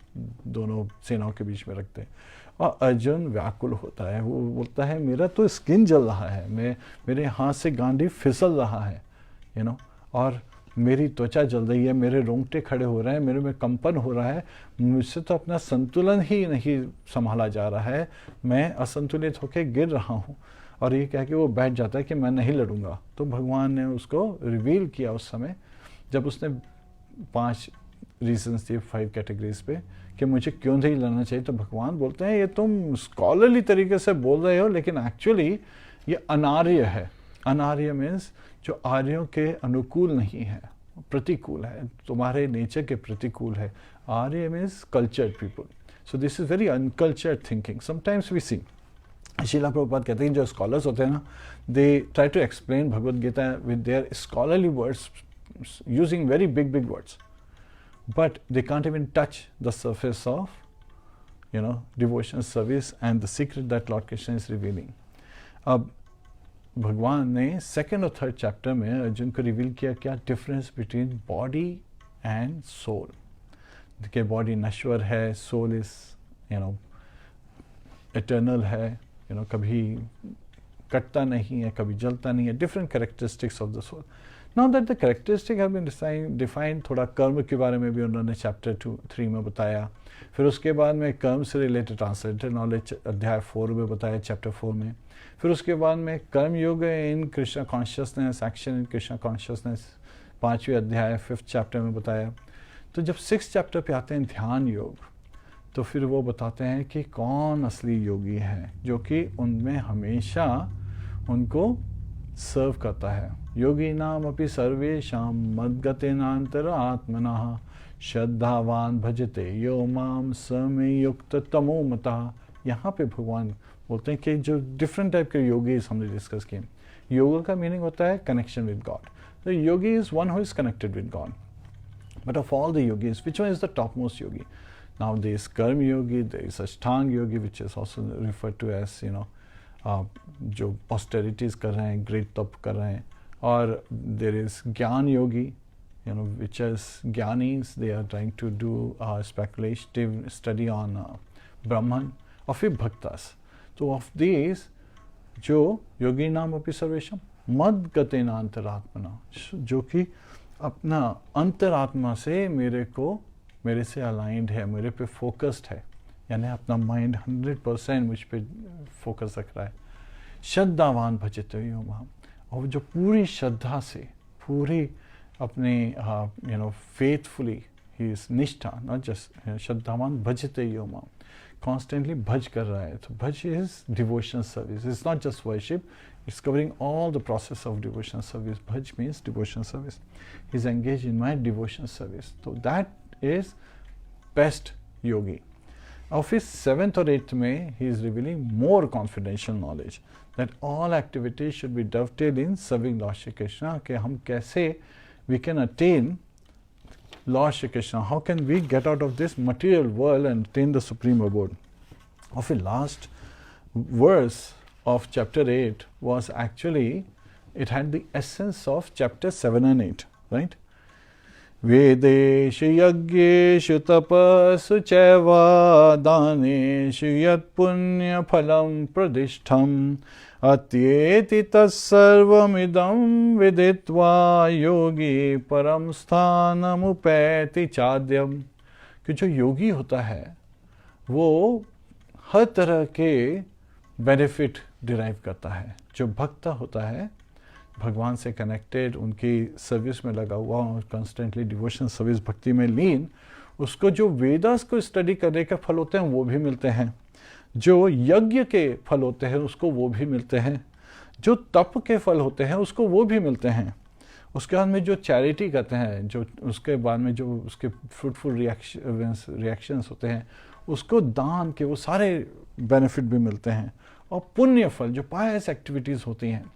दोनों सेनाओं के बीच में रखते हैं. और अर्जुन व्याकुल होता है, वो बोलता है मेरा तो स्किन जल रहा है, मेरे हाथ से गांडी फिसल रहा है, और मेरी त्वचा जल रही है, मेरे रोंगटे खड़े हो रहे हैं, मेरे में कंपन हो रहा है, मुझसे तो अपना संतुलन ही नहीं संभाला जा रहा है, मैं असंतुलित होकर गिर रहा हूँ. और ये कह के वो बैठ जाता है कि मैं नहीं लड़ूंगा. तो भगवान ने उसको रिवील किया उस समय, जब उसने 5 रीजन्स दिए 5 कैटेगरीज पे कि मुझे क्यों नहीं लड़ना चाहिए. तो भगवान बोलते हैं ये तुम स्कॉलरली तरीके से बोल रहे हो, लेकिन एक्चुअली ये अनार्य है. अनार्य मीन्स जो आर्यों के अनुकूल नहीं है, प्रतिकूल है, तुम्हारे नेचर के प्रतिकूल है. आर्य means cultured people. So this is very uncultured thinking. Sometimes we see, Srila Prabhupada कहते हैं जो स्कॉलर्स होते हैं ना, they try to explain Bhagavad Gita with their scholarly words using very big words, but they can't even touch the surface of, devotional service and the secret that Lord Krishna is revealing. अब भगवान ने 2nd और 3rd chapter में अर्जुन को reveal किया क्या difference between body and soul. देखिए, body नश्वर है, सोल इज एटर्नल है, कभी कटता नहीं है, कभी जलता नहीं है. Different characteristics of the soul. Now that the characteristic have been defined, थोड़ा कर्म के बारे में भी उन्होंने चैप्टर 3 में बताया. फिर उसके बाद में कर्म से रिलेटेड ट्रांसलेटेड नॉलेज अध्याय 4 में बताया, चैप्टर 4 में. फिर उसके बाद में कर्म योग in Krishna consciousness, action in Krishna consciousness 5वें अध्याय 5th चैप्टर में बताया. तो जब 6th चैप्टर पे आते हैं ध्यान योग, तो फिर वो बताते हैं कि कौन असली योगी है जो कि उनमें हमेशा उनको सर्व करता है. योगी नाम अपि सर्वेषां मद्गतेनांतर आत्मनः श्रद्धावान भजते यो माम समे युक्त तमो मतः. यहाँ पे भगवान बोलते हैं कि जो डिफरेंट टाइप के योगी हमने डिस्कस किए. योगा का मीनिंग होता है connection with God. The yogi is one who is connected with God. But of all the yogis which one is the top most yogi? Now there is karma yogi, there is ashtanga yogi which is also referred to as जो पॉस्टेरिटीज कर रहे हैं, great तप कर रहे हैं. और there is jnana yogi, which is jnanis, they are trying to do speculative study on Brahman. और फिर भक्तास. तो ऑफ दिस जो योगी नाम अपि सर्वेशम मद गतेन अंतरात्मना, जो कि अपना अंतरात्मा से मेरे से अलाइंड है, मेरे पे फोकस्ड है, यानी अपना माइंड 100% मुझ पे फोकस रख रहा है. श्रद्धावान भजते यो माम, और जो पूरी श्रद्धा से, पूरी अपने फेथफुली ही इज निष्ठा, नॉट जस्ट श्रद्धावान भजते यो माम, कॉन्स्टेंटली भज कर रहा है. तो भज is devotional service. It's not just worship, it's covering all the process of devotional service. भज means devotional service. He is engage in my devotional service. तो दैट इज बेस्ट योगी. और फिर 7th और 8th में he is revealing more confidential knowledge that all activities should be dovetailed in serving Lord Shri Krishna. कि हम कैसे we can attain Lord Shri Krishna. How can we get out of this material world and attain the supreme abode? Of the last verse of chapter 8 was actually, it had the essence of chapter 7 and 8, right? वेदेषु यज्ञेषु तपस्सु चैव दानेषु यत् पुण्यफलं प्रतिष्ठम् अत्येति तत्सर्वमिदं विदित्वा योगी परम स्थानमुपैति चाद्यम. कि जो योगी होता है वो हर तरह के बेनिफिट डिराइव करता है. जो भक्त होता है, भगवान से कनेक्टेड, उनकी सर्विस में लगा हुआ और कॉन्स्टेंटली डिवोशनल सर्विस भक्ति में लीन, उसको जो वेदास को स्टडी करने के फल होते हैं वो भी मिलते हैं, जो यज्ञ के फल होते हैं उसको वो भी मिलते हैं, जो तप के फल होते हैं उसको वो भी मिलते हैं. उसके बाद में जो चैरिटी करते हैं, जो उसके बाद में जो उसके फ्रूटफुल रिएक्शंस होते हैं, उसको दान के वो सारे बेनिफिट भी मिलते हैं. और पुण्य फल, जो पायस एक्टिविटीज़ होती हैं,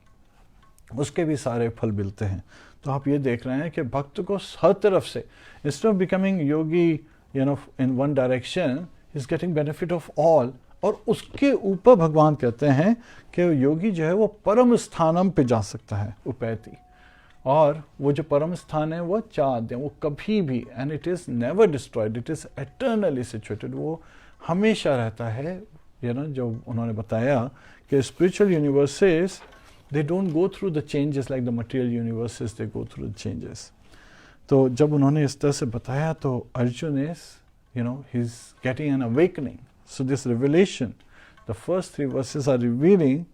उसके भी सारे फल मिलते हैं. तो आप ये देख रहे हैं कि भक्त को हर तरफ से, instead of becoming Yogi in one direction, is getting benefit of all. और उसके ऊपर भगवान कहते हैं कि योगी जो है वो परम स्थानम पे जा सकता है, उपैति. और वो जो परम स्थान है वो चाद्य, वो कभी भी, and it is never destroyed, it is eternally situated, वो हमेशा रहता है. जो उन्होंने बताया कि spiritual universes, they don't go through the changes like the material universes, they go through the changes. तो जब उन्होंने इस तरह से बताया तो Arjun is, he's getting an awakening. So this revelation, the first 3 verses are revealing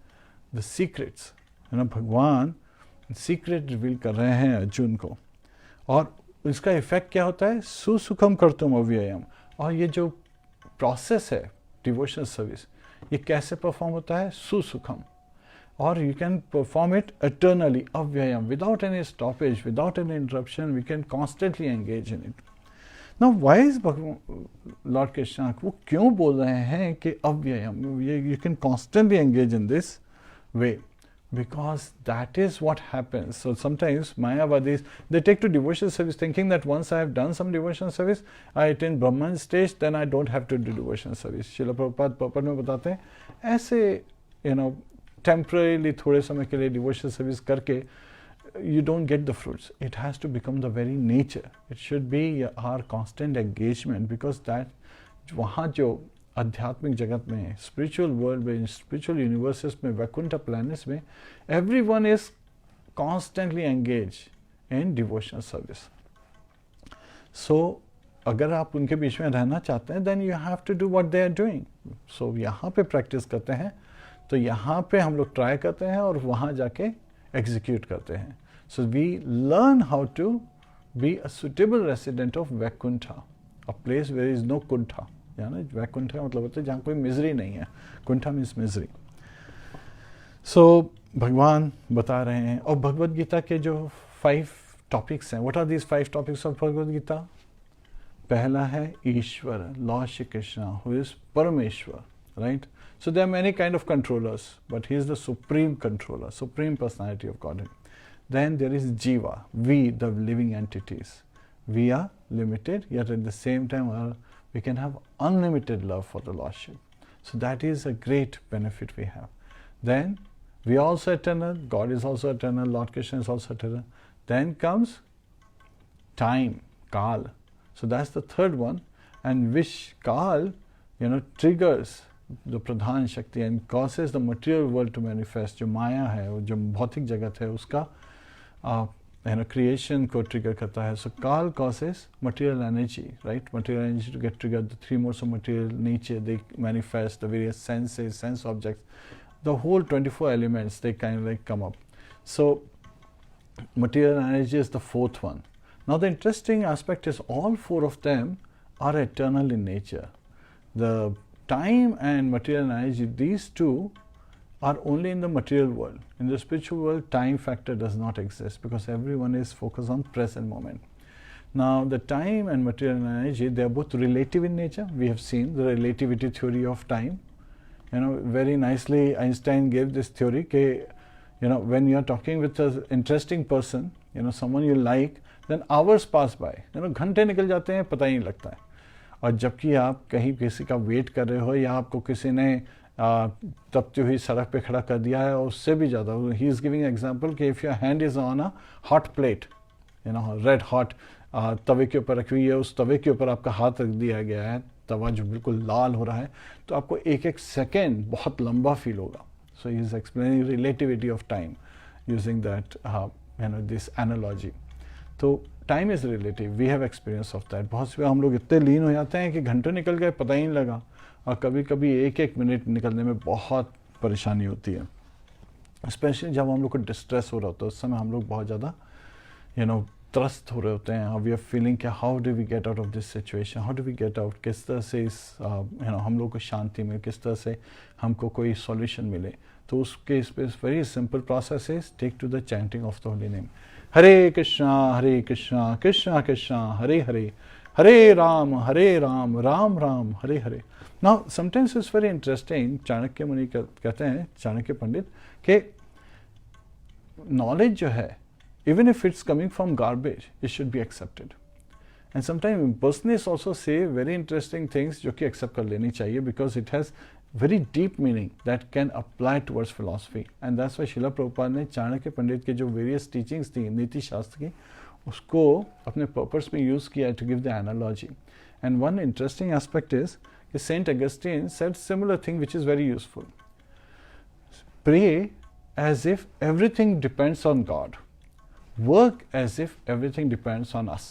the secrets. भगवान secret reveal कर रहे हैं अर्जुन को. और इसका इफेक्ट क्या होता है? सुसुखम कर्तुम अव्ययम. और ये जो प्रोसेस है डिवोशनल सर्विस, ये कैसे परफॉर्म होता है? सुसुखम. or you can perform it eternally, avyayam, without any stoppage, without any interruption. We can constantly engage in it. Now, why is Lord Krishna, वो क्यों बोल रहे हैं कि अव्ययम, you can constantly engage in this way? Because that is what happens. So sometimes Mayavadis, they take to devotional service thinking that once I have done some devotional service, I attain Brahman stage, then I don't have to do devotional service. Srila Prabhupada purport में बताते हैं ऐसे temporarily थोड़े समय के लिए devotional service करके you don't get the fruits. It has to become the very nature. It should be our constant engagement, because that वहाँ जो आध्यात्मिक जगत में, स्पिरिचुअल वर्ल्ड में, स्पिरिचुअल यूनिवर्सेस में, वैकुंठ प्लैनेट्स में, everyone is constantly engage in devotional service. So अगर आप उनके बीच में रहना चाहते हैं, then you have to do what they are doing. So यहाँ पे प्रैक्टिस करते हैं, तो यहाँ पे हम लोग ट्राई करते हैं और वहाँ जाके एग्जीक्यूट करते हैं. So we learn how to be a suitable resident of Vaikuntha, a place where is no कुंठा. वैकुंठा मतलब होता है जहाँ कोई मिजरी नहीं है. कुंठा मीन्स मिजरी. सो भगवान बता रहे हैं, और भगवद गीता के जो 5 टॉपिक्स हैं, what are these 5 topics of Bhagavad Gita? पहला है ईश्वर, Lord Shri Krishna, who is परमेश्वर, right? So there are many kind of controllers, but he is the supreme controller, supreme personality of God. Then there is jiva, we the living entities. We are limited, yet at the same time we can have unlimited love for the Lordship. So that is a great benefit we have. Then we are also eternal, God is also eternal, Lord Krishna is also eternal. Then comes time, Kal. So that's the third one, and which Kal, triggers the Pradhan Shakti and causes the material world to manifest. जो माया है, जो भौतिक जगत है, उसका creation को trigger करता है. So Kal causes material energy, right? Material energy to get triggered. The 3 modes of material nature, they manifest the various senses, sense objects. The whole 24 elements, they kind of like come up. So material energy is the 4th one. Now the interesting aspect is all 4 of them are eternal in nature. The time and material energy, these 2 are only in the material world. In the spiritual world, time factor does not exist, because everyone is focused on present moment. Now, the time and material energy, they are both relative in nature. We have seen the relativity theory of time. Very nicely Einstein gave this theory that, when you are talking with an interesting person, someone you like, then hours pass by. घंटे निकल जाते हैं, पता ही नहीं लगता है. और जबकि आप कहीं किसी का वेट कर रहे हो, या आपको किसी ने तपती हुई सड़क पे खड़ा कर दिया है, और उससे भी ज़्यादा. ही इज़ गिविंग एग्जाम्पल कि if your hand is on a hot plate, red hot तवे के ऊपर रखी हुई है, उस तवे के ऊपर आपका हाथ रख दिया गया है, तवा जो बिल्कुल लाल हो रहा है, तो आपको एक सेकेंड बहुत लंबा फील होगा. So he is explaining relativity of time using that this analogy. तो time is relative, we have experience of that. बहुत सी बार हम लोग इतने लीन हो जाते हैं कि घंटों निकल गए, पता ही नहीं लगा, और कभी कभी 1-1 मिनट निकलने में बहुत परेशानी होती है. स्पेशली जब हम लोग को डिस्ट्रेस हो रहा होता है, उस समय हम लोग बहुत ज़्यादा त्रस्त हो रहे होते हैं. वी आर फीलिंग कि how do we get out of this situation, how do we get out, किस तरह से इस हम लोग को शांति मिले, किस तरह से हमको कोई सॉल्यूशन मिले. तो उसके इस पर very simple process is take to the chanting of the holy name. Hare Krishna Krishna Krishna Hare Hare, Hare Ram Ram Ram Hare Hare. Now, sometimes it's very interesting, Chanakya मुनि कहते हैं, चाणक्य पंडित, कि knowledge जो है, even if it's coming from garbage, it should be accepted. And sometimes persons also say very interesting things जो कि accept कर लेनी चाहिए, because it has very deep meaning that can apply towards philosophy. And that's why शिला प्रभुपाद ने चाणक्य पंडित के जो various teachings थी नीति शास्त्र की, उसको अपने purpose में use किया to give the analogy. And one interesting aspect is Saint Augustine said similar thing, which is very useful. Pray as if everything depends on God. Work as if everything depends on us.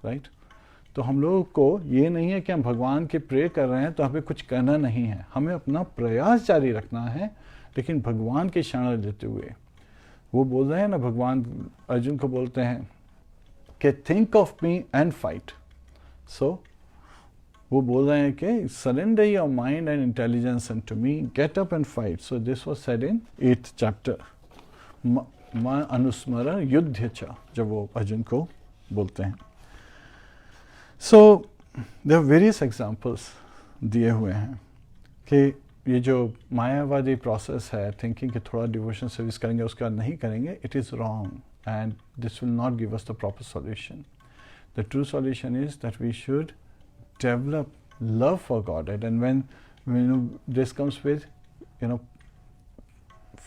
Right? तो हम लोगों को ये नहीं है कि हम भगवान के प्रे कर रहे हैं तो हमें कुछ करना नहीं है. हमें अपना प्रयास जारी रखना है, लेकिन भगवान की शरण लेते हुए. वो बोल रहे हैं ना, भगवान अर्जुन को बोलते हैं कि think of me and fight. So वो बोल रहे हैं कि surrender your mind and intelligence unto me, get up and fight. So this was said in 8th chapter. Ma anusmara yuddhya cha, जब वो अर्जुन को बोलते हैं. So there are various examples दिए हुए हैं कि ये जो मायावादी प्रोसेस है, थिंकिंग कि थोड़ा डिवोशन सर्विस करेंगे उसके बाद नहीं करेंगे, it is wrong and this will not give us the proper solution. The true solution is that we should develop love for Godhead, and when this comes with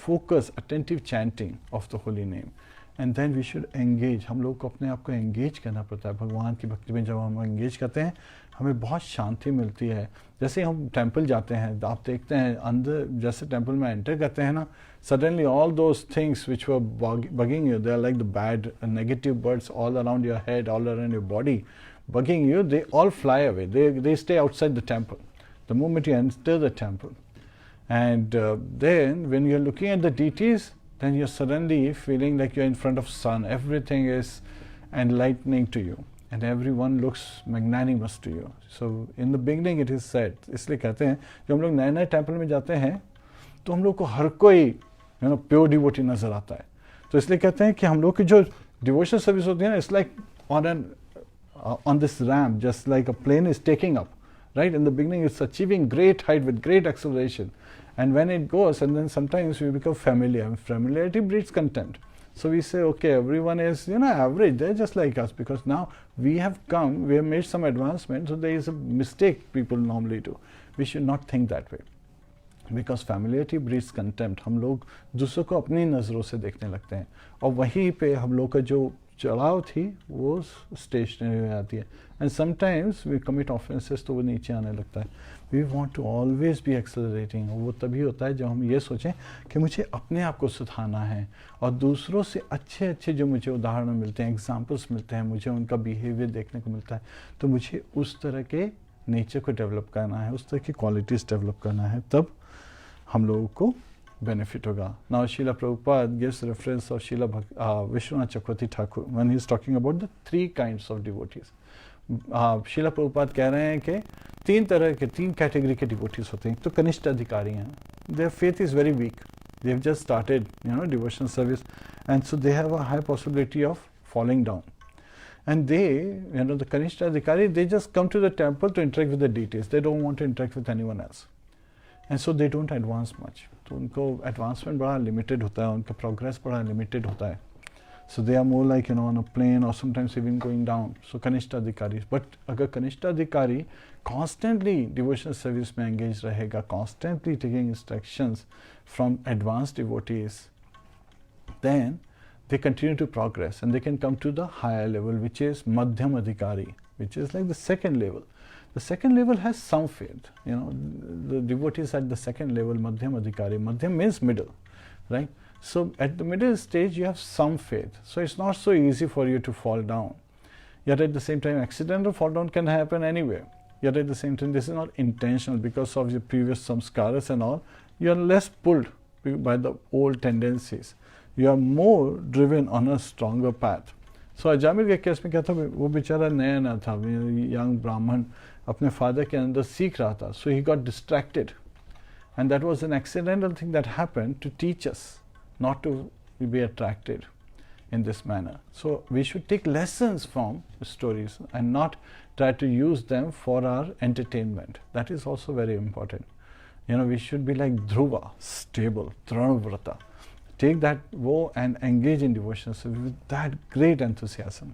focus, attentive chanting of the holy name, and then we should engage. हम लोग को अपने आप को engage करना पड़ता है भगवान की भक्ति में. जब हम engage करते हैं हमें बहुत शांति मिलती है. जैसे हम टेम्पल जाते हैं, आप देखते हैं अंदर जैसे टेम्पल में एंटर करते हैं ना, suddenly all those things which were bugging you, they are like the bad negative birds all around your head, all around your body, bugging you, they all fly away. They stay outside the temple the moment you enter the temple. And then when you're looking at the deities, then you're suddenly feeling like you're in front of sun. Everything is enlightening to you and everyone looks magnanimous to you. So in the beginning it is said, इसलिए कहते हैं जब हम लोग नए नए temple में जाते हैं तो हम लोग को हर कोई प्योर डिवोटी नजर आता है. तो इसलिए कहते हैं कि हम लोग की जो डिवोशनल सर्विस होती है ना, it's like on this ramp, just like a plane is taking up, right? In the beginning it's achieving great height with great acceleration, and when it goes, and then sometimes we become familiar, and familiarity breeds contempt. So we say, okay, everyone is average, they're just like us, because now we have made some advancement, so there is a mistake people normally do. We should not think that way, because familiarity breeds contempt. हम लोग दूसरों को अपनी नज़रों से देखने लगते हैं, और वहीं पे हम लोग का जो चढ़ाव थी वो स्टेशनरी हो जाती है. And sometimes we commit offences, तो वो नीचे आने लगता है. We want to always be accelerating. वो तभी होता है जब हम ये सोचें कि मुझे अपने आप को सुधारना है, और दूसरों से अच्छे अच्छे जो मुझे उदाहरण मिलते हैं, एग्जाम्पल्स मिलते हैं, मुझे उनका बिहेवियर देखने को मिलता है, तो मुझे उस तरह के नेचर को डेवलप करना है, उस तरह की क्वालिटीज़ डेवलप करना है, तब हम लोगों को benefit होगा. Now Srila Prabhupada gives reference of Srila Vishwanath Chakravarti Thakur when he is talking about the three kinds of devotees. Srila Prabhupada कह रहे हैं कि तीन कैटेगरी के डिवोटीज होते हैं. तो कनिष्ठ अधिकारी हैं, their faith is very weak, they have just started devotional service, and so they have a high possibility of falling down. And they, the Kṛṣṇa adhikari, they just come to the temple to interact with the deities. They don't want to interact with anyone else. And so they don't advance much. तो उनको advancement बड़ा limited होता है, उनका progress बड़ा limited होता है. So they are more like on a plane, or sometimes even going down. So Kanishta Adhikari. But अगर Kanishta Adhikari constantly devotional service में engaged रहेगा, constantly taking instructions from advanced devotees, then they continue to progress and they can come to the higher level, which is Madhyam Adhikari, which is like the second level. The second level has some faith. The devotees at the second level, Madhyam Adhikari. Madhyam means middle, right? So at the middle stage, you have some faith. So it's not so easy for you to fall down. Yet at the same time, accidental fall down can happen anywhere. Yet at the same time, this is not intentional because of your previous samskaras and all. You are less pulled by the old tendencies. You are more driven on a stronger path. So Ajamil के case में क्या था, वो बेचारा नया नया था, young ब्राह्मण अपने फादर के अंदर सीख रहा था. So he got distracted, and that was an accidental thing that happened to teach us not to be attracted in this manner. So we should take lessons from stories and not try to use them for our entertainment. That is also very important. We should be like Dhruva, stable, Diranovartha. Take that woe and engage in devotion with that great enthusiasm.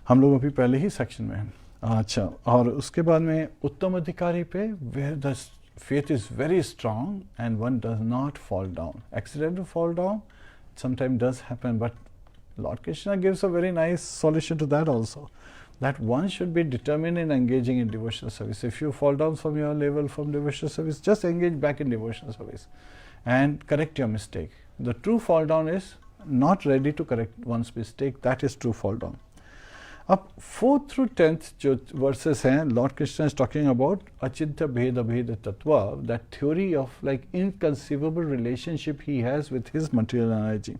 हम लोग अभी पहले ही section में हैं. अच्छा, और उसके बाद में उत्तम अधिकारी पे where the faith is very strong and one does not fall down. Accidental fall down sometimes does happen, but Lord Krishna gives a very nice solution to that also. That one should be determined in engaging in devotional service. If you fall down from your level from devotional service, just engage back in devotional service and correct your mistake. The true fall down is not ready to correct one's mistake. That is true fall down. अब 4th through 10th जो verses हैं, Lord Krishna is talking about Achintya Bheda Bheda Tattva, that theory of like inconceivable relationship he has with his material energy.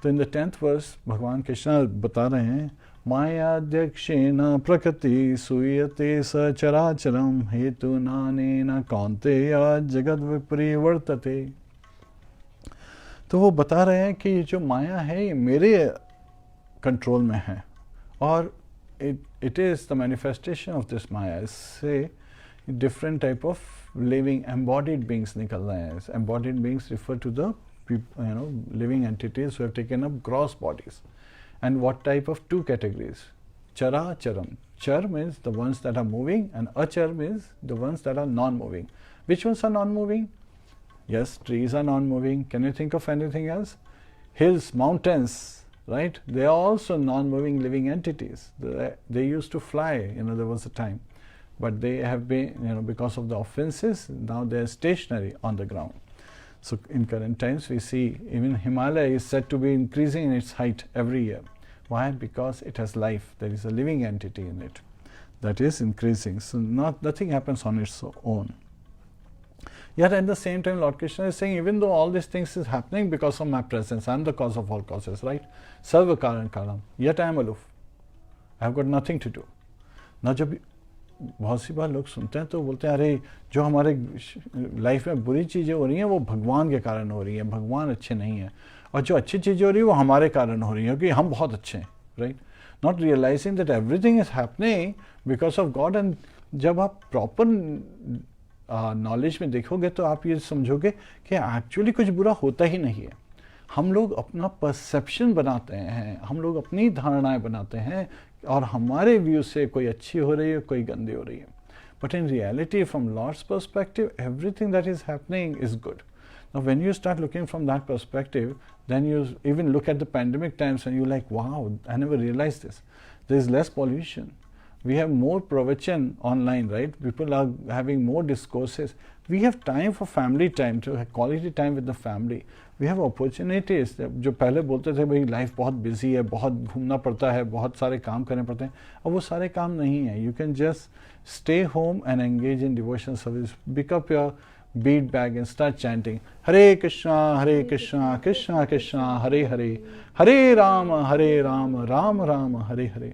तो in the 10th verse भगवान कृष्ण बता रहे हैं Maya Dyakshena Prakriti Suyate Sacharacharam Hetu Nanena Kaunteya Jagad Viprivartate. तो वो बता रहे हैं कि ये जो माया है ये मेरे कंट्रोल में है और it is the manifestation of this Maya. इससे different type of living embodied beings निकल रहे हैं. Embodied beings refer to the living entities who have taken up gross bodies. And what type of two categories? Chara charam. Char means the ones that are moving and achar means the ones that are non-moving. Which ones are non-moving? Yes, trees are non-moving. Can you think of anything else? Hills, mountains, right? They are also non-moving living entities. They used to fly, there was a time. But they have been, because of the offenses, now they are stationary on the ground. So in current times we see even Himalaya is said to be increasing in its height every year. Why? Because it has life. There is a living entity in it that is increasing. So nothing happens on its own. Yet at the same time Lord Krishna is saying, even though all these things is happening because of my presence, I am the cause of all causes, right? Sarva karan karam. Yet I am aloof. I have got nothing to do. Now जब बहुत सी बार लोग सुनते हैं तो बोलते हैं अरे जो हमारे लाइफ में बुरी चीज़ें हो रही हैं वो भगवान के कारण हो रही हैं, भगवान अच्छे नहीं हैं, और जो अच्छी चीज़ें हो रही हैं वो हमारे कारण हो रही हैं क्योंकि हम बहुत अच्छे हैं, right? Not realising that everything is happening because of God. And जब आप प्रॉपर नॉलेज में देखोगे तो आप ये समझोगे कि एक्चुअली कुछ बुरा होता ही नहीं है. हम लोग अपना परसेप्शन बनाते हैं, हम लोग अपनी धारणाएं बनाते हैं और हमारे व्यू से कोई अच्छी हो रही है, कोई गंदी हो रही है. But in reality from lord's perspective everything that is happening is good. Now when you start looking from that perspective, then you even look at the pandemic times and you're like, wow, I never realized this. There is less pollution. We have more pravachan online, right? People are having more discourses. We have time for family time, to have quality time with the family. We have opportunities. जो पहले बोलते थे भाई life बहुत busy है, बहुत घूमना पड़ता है, बहुत सारे काम करने पड़ते हैं, अब वो सारे काम नहीं है. You can just stay home and engage in devotional service. Pick up your bead bag and start chanting Hare Krishna, Krishna Krishna, Hare Hare, Hare Rāma, Rāma Rāma, Hare Hare.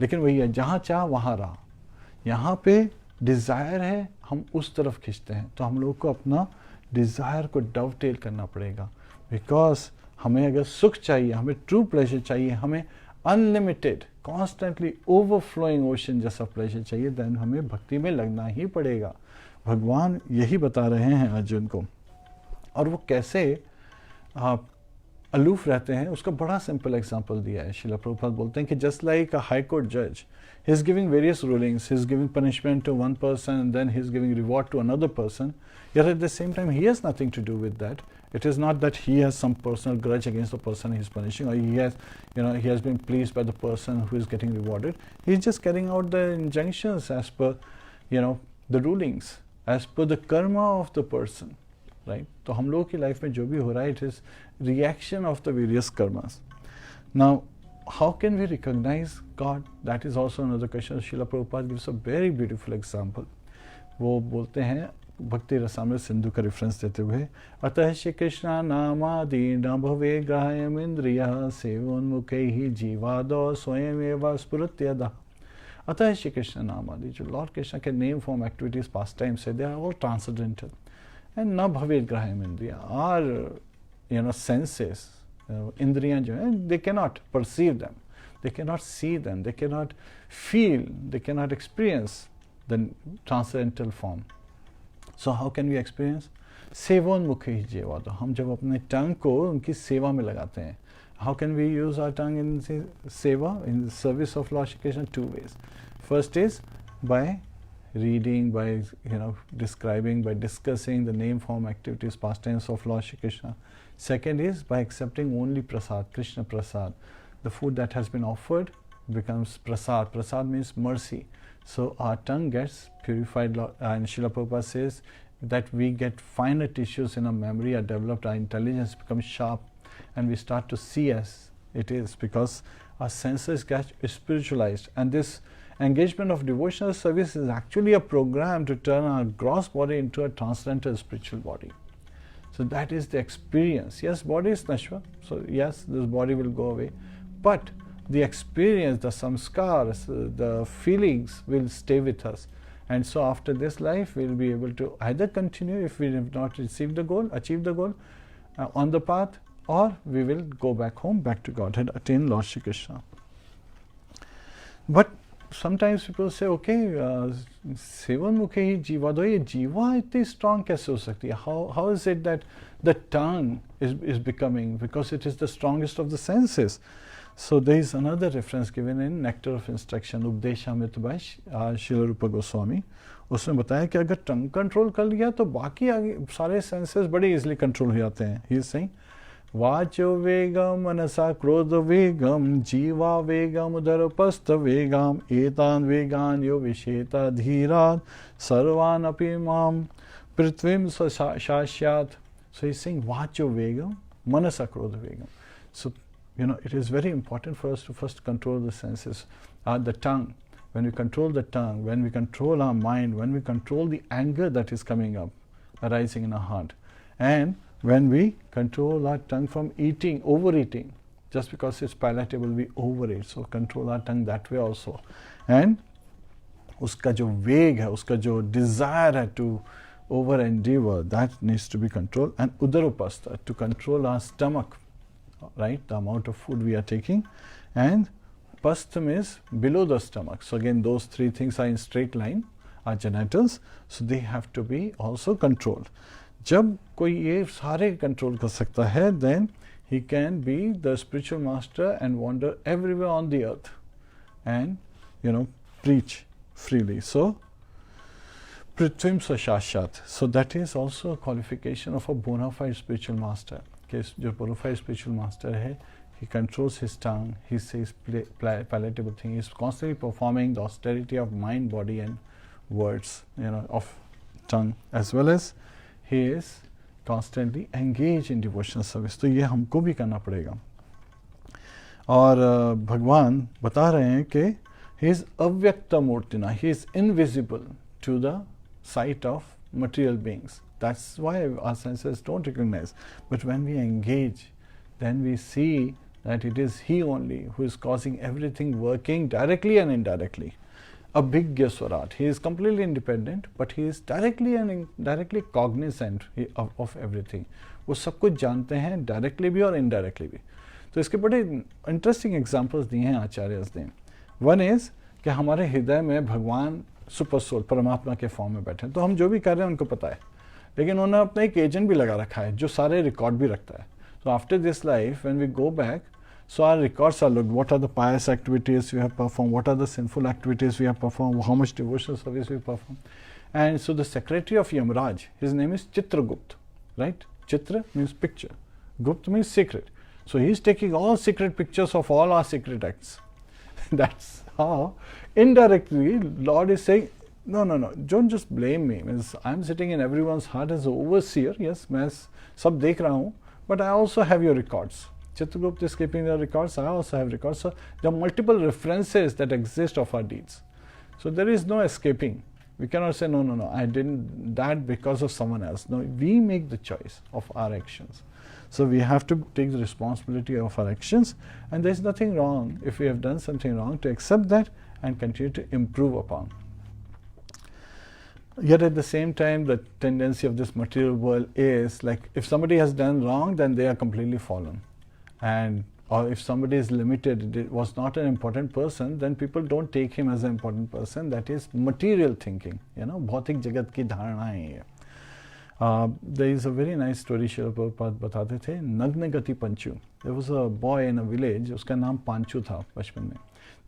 लेकिन वही है, जहाँ चाह वहाँ रहा. यहाँ पे डिज़ायर है, हम उस तरफ खींचते हैं. तो हम लोग को अपना डिज़ायर को डवटेल करना पड़ेगा. बिकॉज हमें अगर सुख चाहिए, हमें ट्रू प्लेजर चाहिए, हमें अनलिमिटेड कॉन्स्टेंटली ओवरफ्लोइंग ओशन जैसा प्लेजर चाहिए, देन हमें भक्ति में लगना ही पड़ेगा. भगवान यही बता रहे हैं अर्जुन को. और वो कैसे अलूफ रहते हैं उसका बड़ा सिंपल एग्जांपल दिया है. श्रील प्रभुपाद बोलते हैं कि just like a high court जज, he is giving various rulings, he is giving punishment to one person and then he is giving reward to another person. Yet at the same time he has nothing to do with that. It is not that he has some personal grudge against the person he is punishing, or he has been pleased by the person who is getting rewarded. He is just carrying out the injunctions as per the rulings, as per the karma of the person, right? तो हम लोगों की life में जो भी हो रहा है, it is reaction of the various karmas. Now how can we recognize God? That is also another question. Srila Prabhupada gives a very beautiful example. वो बोलते हैं भक्ति रसामृत सिंधु का रेफरेंस देते हुए, अतः श्री कृष्णा नामादि न भवे ग्राह्यमिन्द्रियः सेवोन्मुखैः जीवादौ स्वयमेव स्फुरत्यदः. अतः श्री कृष्ण नामादि, जो लॉर्ड कृष्ण के name form activities pastime से, they are all transcendental. And न भवे ग्राह्यमिन्द्रियः, आर सेंसेस, इंद्रियां जो हैं, they can not perceive them, they can not see them, they can not feel, they can not experience the transcendental form. So how can we experience? सेवोन्मुखी जीवा. तो हम जब अपने टंग को उनकी सेवा में लगाते हैं. How can we use our tongue in seva, in the service of Lord Shri Krishna? Two ways. First is by reading, by describing, by discussing the name form activities, pastimes of Lord Shri Krishna. Second is by accepting only prasad, Krishna prasad. The food that has been offered becomes prasad. Prasad means mercy. So our tongue gets purified, and Srila Prabhupada says that we get finer tissues in our memory are developed, our intelligence becomes sharp, and we start to see as it is, because our senses get spiritualized. And this engagement of devotional service is actually a program to turn our gross body into a transcendental spiritual body. So that is the experience. Yes, body is nashwa, so yes, this body will go away, but the experience, the samskars, the feelings will stay with us. And so after this life, we'll be able to either continue if we have not achieved the goal on the path, or we will go back home, back to Godhead, attain Lord Shri Krishna. But sometimes people say, okay, sevan mukhe hi jiva do, ye jiva itni strong kaise ho sakti hai? How is it that the tongue is becoming, because it is the strongest of the senses? So there is another reference given in Nectar of Instruction, Updeshamrita by Srila Rupa Goswami. उसने बताया कि अगर टंग control कर लिया तो बाकी आगे सारे सेंसेस बड़े इजीली कंट्रोल हो जाते हैं. ही इज सेइंग वाचो वेगम मनसा क्रोध वेगम जीवा वेगम उदरपस्थ वेगम एतान वेगान यो विशेता धीरात सर्वान अपि माम पृथ्वीम शाश्यात. So he's saying vacho vegam manasa krodha vegam. So it is very important for us to first control the senses. The tongue, when we control the tongue, when we control our mind, when we control the anger that is coming up, arising in our heart, and when we control our tongue from eating, overeating, just because it's palatable, we overeat. So control our tongue that way also. And uska jo veg hai, uska jo desire hai to over endeavor, that needs to be controlled. And udarupastha, to control our stomach, right, the amount of food we are taking. And pastham is below the stomach. So again, those three things are in straight line, our genitals, so they have to be also controlled. जब कोई ये सारे control कर सकता है, then he can be the spiritual master and wander everywhere on the earth and preach freely. So Prithvim Sashashat. So that is also a qualification of a bona fide spiritual master. जो bona fide spiritual master है, he controls his tongue, he says palatable things, he is constantly performing the austerity of mind, body and words, of tongue, as well as he is constantly engaged in devotional service. तो ये हमको भी करना पड़ेगा. और भगवान बता रहे हैं कि he is avyakta murtina, he is invisible to the sight of material beings. That's why our senses don't recognize. But when we engage, then we see that it is he only who is causing everything working directly and indirectly. Abhigya Swarat. He is completely independent, but he is directly and indirectly cognizant of everything. वो सब कुछ जानते हैं, directly भी और indirectly भी. तो इसके बड़े interesting examples दिए हैं आचार्यस ने. One is कि हमारे हृदय में भगवान सुपर सोल परमात्मा के फॉर्म में बैठे हैं, तो हम जो भी कर रहे हैं उनको पता है, लेकिन उन्होंने अपना एक एजेंट भी लगा रखा है जो सारे रिकॉर्ड भी रखता है. So after this life, when we go back, so our records are looked. What are the pious activities we have performed? What are the sinful activities we have performed? How much devotional service we perform? And so the secretary of Yamraj, his name is Chitragupt, right? Chitra means picture. Gupt means secret. So he is taking all secret pictures of all our secret acts. That's how indirectly Lord is saying, no, don't just blame me. Means I'm sitting in everyone's heart as an overseer. Yes, मैं सब देख रहा हूँ, but I also have your records. Chitragupt is keeping the records, I also have records. So there are multiple references that exist of our deeds. So there is no escaping. We cannot say, no, I didn't that because of someone else. No, we make the choice of our actions. So we have to take the responsibility of our actions, and there is nothing wrong if we have done something wrong to accept that and continue to improve upon. Yet at the same time, the tendency of this material world is like if somebody has done wrong, then they are completely fallen. Or if somebody is limited, it was not an important person, then people don't take him as an important person. That is material thinking, भौतिक जगत की धारणा है ये. There is a very nice story Srila Prabhupada बताते थे, नग्न गति Panchu. There was a boy in a village, उसका नाम पांचू था बचपन में.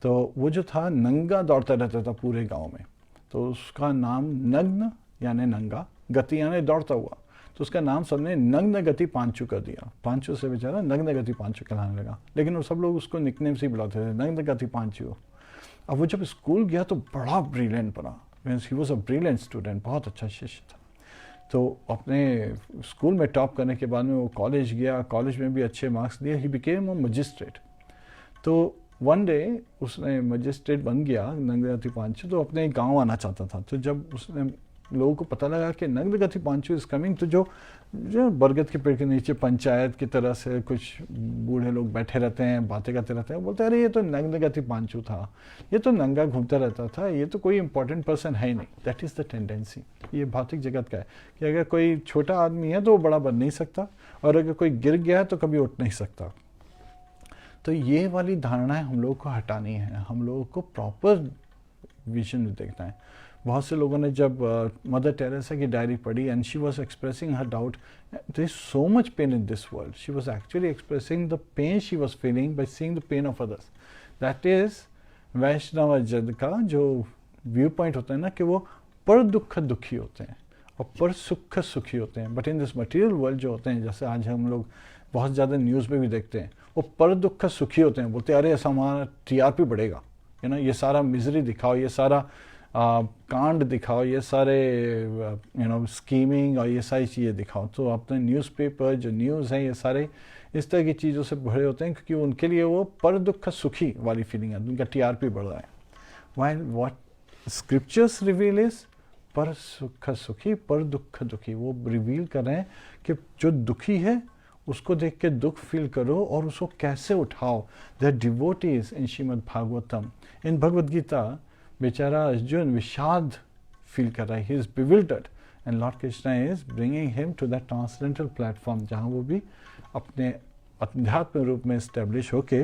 तो वो जो था नंगा दौड़ता रहता था पूरे गांव में. तो उसका नाम नग्न यानी नंगा, गति यानी दौड़ता हुआ. तो उसका नाम सबने नग्न गति पांचू कर दिया. पांचू से बेचारा नग्न गति पांचू कहलाने लगा, लेकिन वो सब लोग उसको निकनेम से ही बुलाते थे, नग्न गति पांचू. अब वो जब स्कूल गया तो बड़ा ब्रिलियंट बना. Means he was a brilliant student, बहुत अच्छा शिष्य था. तो अपने स्कूल में टॉप करने के बाद में वो कॉलेज गया, कॉलेज में भी अच्छे मार्क्स दिए. He became a magistrate. तो वन डे उसने मजिस्ट्रेट बन गया नंगती पांचू, तो अपने गांव आना चाहता था. तो जब उसने लोगों को पता लगा कि नग्नगति पांचू इज कमिंग, तो जो बरगद के पेड़ के नीचे पंचायत की तरह से कुछ बूढ़े लोग बैठे रहते हैं, बातें करते रहते हैं, बोलते हैं अरे ये तो नग्नगति पांचू था, ये तो नंगा घूमता रहता था, ये तो कोई इंपॉर्टेंट पर्सन है ही नहीं। That is the tendency. ये भौतिक जगत का है कि अगर कोई छोटा आदमी है तो वो बड़ा बन नहीं सकता, और अगर कोई गिर गया है तो कभी उठ नहीं सकता। तो ये वाली धारणाएं हम लोगों को हटानी है, हम लोगों को प्रॉपर विजन में देखना है। बहुत से लोगों ने जब मदर टेरेसा की डायरी पढ़ी and she was expressing her doubt, there is so much pain in this world, she was actually expressing the pain she was feeling by seeing the pain of others. That is Vaishnava jan का जो view point होता है ना, कि वो पर दुख दुखी होते हैं और पर सुख सुखी होते हैं। But in this material world जो होते हैं, जैसे आज हम लोग बहुत ज़्यादा न्यूज़ में भी देखते हैं, वो पर दुख सुखी होते हैं, बोलते हैं अरे ऐसा हमारा टीआरपी बढ़ेगा, है ना, ये सारा मिजरी दिखाओ, ये सारा कांड दिखाओ, ये सारे स्कीमिंग और ये सारी चीज़ें दिखाओ। तो अपने न्यूज़पेपर जो न्यूज़ हैं ये सारे इस तरह की चीज़ों से भरे होते हैं, क्योंकि उनके लिए वो पर दुख सुखी वाली फीलिंग है, उनका टीआरपी बढ़ रहा है। While what scriptures reveal is पर सुख सुखी पर दुख दुखी। वो रिवील कर रहे हैं कि जो दुखी है उसको देख के दुख फील करो और उसको कैसे उठाओ। The devotees in Srimad Bhagavatam, in Bhagavad Gita बेचारा अर्जुन विषाद फील कर रहा है, he is bewildered, and lord Krishna is bringing him to that transcendental platform जहाँ वो भी अपने अध्यात्म रूप में एस्टेब्लिश होके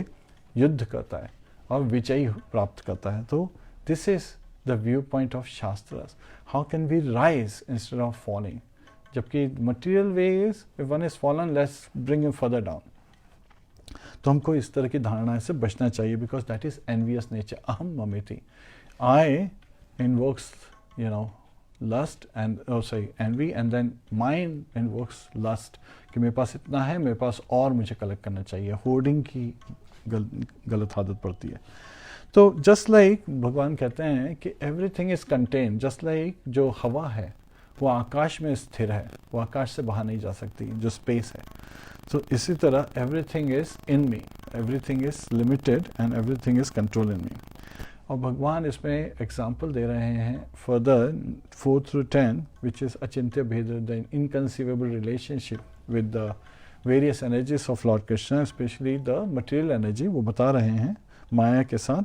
युद्ध करता है और विजयी प्राप्त करता है। तो this is the view point of shastras. How can we rise instead of falling, जबकि material way is if one is fallen let's bring him further down. तो हमको इस तरह की धारणा से बचना चाहिए, because that is envious nature, अहम ममेति। I invokes, lust and envy, and then mind invokes lust कि मेरे पास इतना है, मेरे पास और मुझे कलेक्ट करना चाहिए। होर्डिंग की गलत आदत पड़ती है। तो जस्ट लाइक भगवान कहते हैं कि everything is contain, just like जो हवा है वो आकाश में स्थिर है, वो आकाश से बाहर नहीं जा सकती, जो स्पेस है। तो इसी तरह everything is in me, everything is limited and everything is control in me. और भगवान इसमें एग्जाम्पल दे रहे हैं फर्दर 4 through 10, विच इज अचिंत्य भेद, the inconceivable relationship with the various energies of Lord Krishna, specially the material energy. वो बता रहे हैं माया के साथ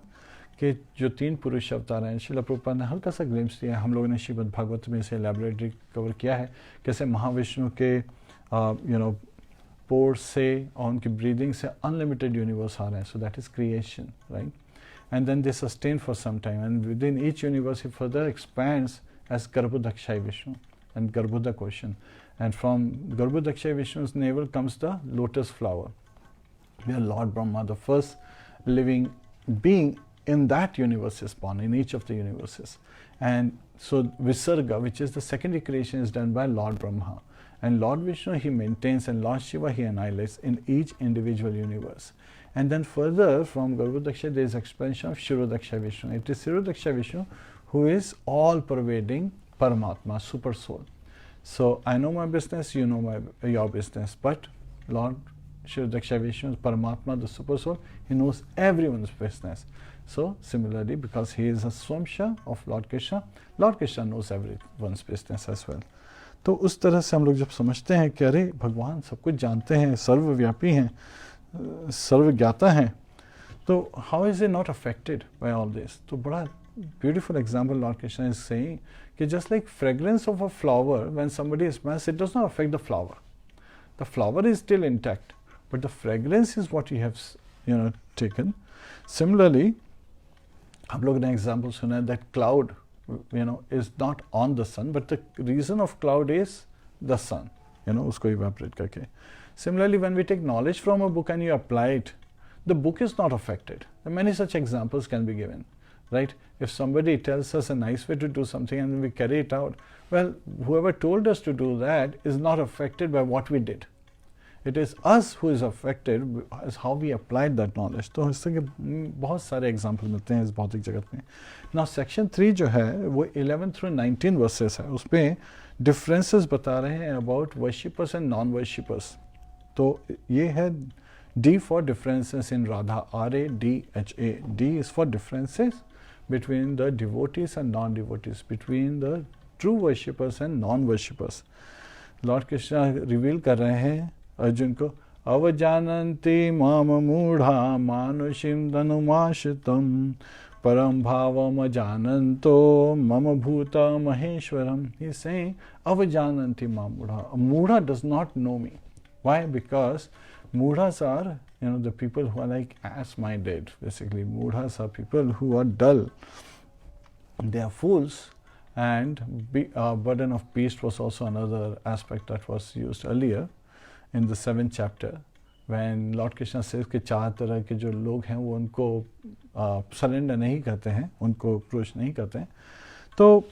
कि जो 3 पुरुष अवतार हैं। श्रील प्रभुपाद ने हल्का सा ग्लिम्स दिया है, हम लोगों ने श्रीमद् भागवत में इसे लैबोरेटरी कवर किया है, कैसे महाविष्णु के पोर्स से और उनकी ब्रीदिंग से अनलिमिटेड यूनिवर्स आ रहे हैं। So that is creation, right? And then they sustain for some time, and within each universe he further expands as Garbhodakshay Vishnu and Garbhodak ocean, and from Garbhodakshay Vishnu's navel comes the lotus flower, where Lord Brahma, the first living being in that universe, is born, in each of the universes. And so Visarga, which is the secondary creation, is done by Lord Brahma, and Lord Vishnu he maintains, and Lord Shiva he annihilates in each individual universe. And then further from Garbhodaksha there is expansion of Shirodaksha Vishnu. It is Shirodaksha Vishnu who is all pervading Paramatma, super soul. So I know my business, you know your business, but Lord Shirodaksha Vishnu is Paramatma, the super soul. He knows everyone's business. So similarly, because he is a Swamsha of Lord Krishna knows everyone's business as well. तो उस तरह से हम लोग जब समझते हैं कि अरे भगवान सब कुछ जानते हैं, सर्वव्यापी हैं, सर्वज्ञाता हैं, तो how is he not affected by all this. तो बड़ा beautiful example Lord Krishna is saying कि just like fragrance of a flower, when somebody smells it does not affect the flower is still intact, but the fragrance is what you have taken. Similarly हम लोग ने example सुना है that cloud is not on the sun, but the reason of cloud is the sun, usko evaporate karke. Similarly, when we take knowledge from a book and you apply it, the book is not affected. There many such examples can be given, right? If somebody tells us a nice way to do something and we carry it out, well, whoever told us to do that is not affected by what we did. It is us who is affected as how we applied that knowledge. तो इससे के बहुत सारे example मिलते हैं इस भौतिक जगत में। Now section 3 जो है वो 11 through 19 वर्सेस है, उसमें डिफरेंसेस बता रहे हैं about worshippers and non worshippers. तो ये है D for differences in Radha, RADHA. D is for differences between the devotees and non-devotees, between the true worshippers and non-worshippers. Lord Krishna reveal कर रहे हैं अर्जुन को, अवजानन्ति माम मूढ़ा मानुषिं धनुमाश्रितं param bhavam ajananto mama bhuta maheshwaram. He is saying, avajananti ma mudha. A mudha does not know me. Why? Because mudhas are, the people who are like ass-minded. Basically, mudhas are people who are dull. They are fools. And burden of beast was also another aspect that was used earlier in the 7th chapter, when Lord Krishna says कि 4 तरह के जो लोग हैं वो उनको surrender नहीं करते हैं, उनको अप्रोच नहीं करते हैं. तो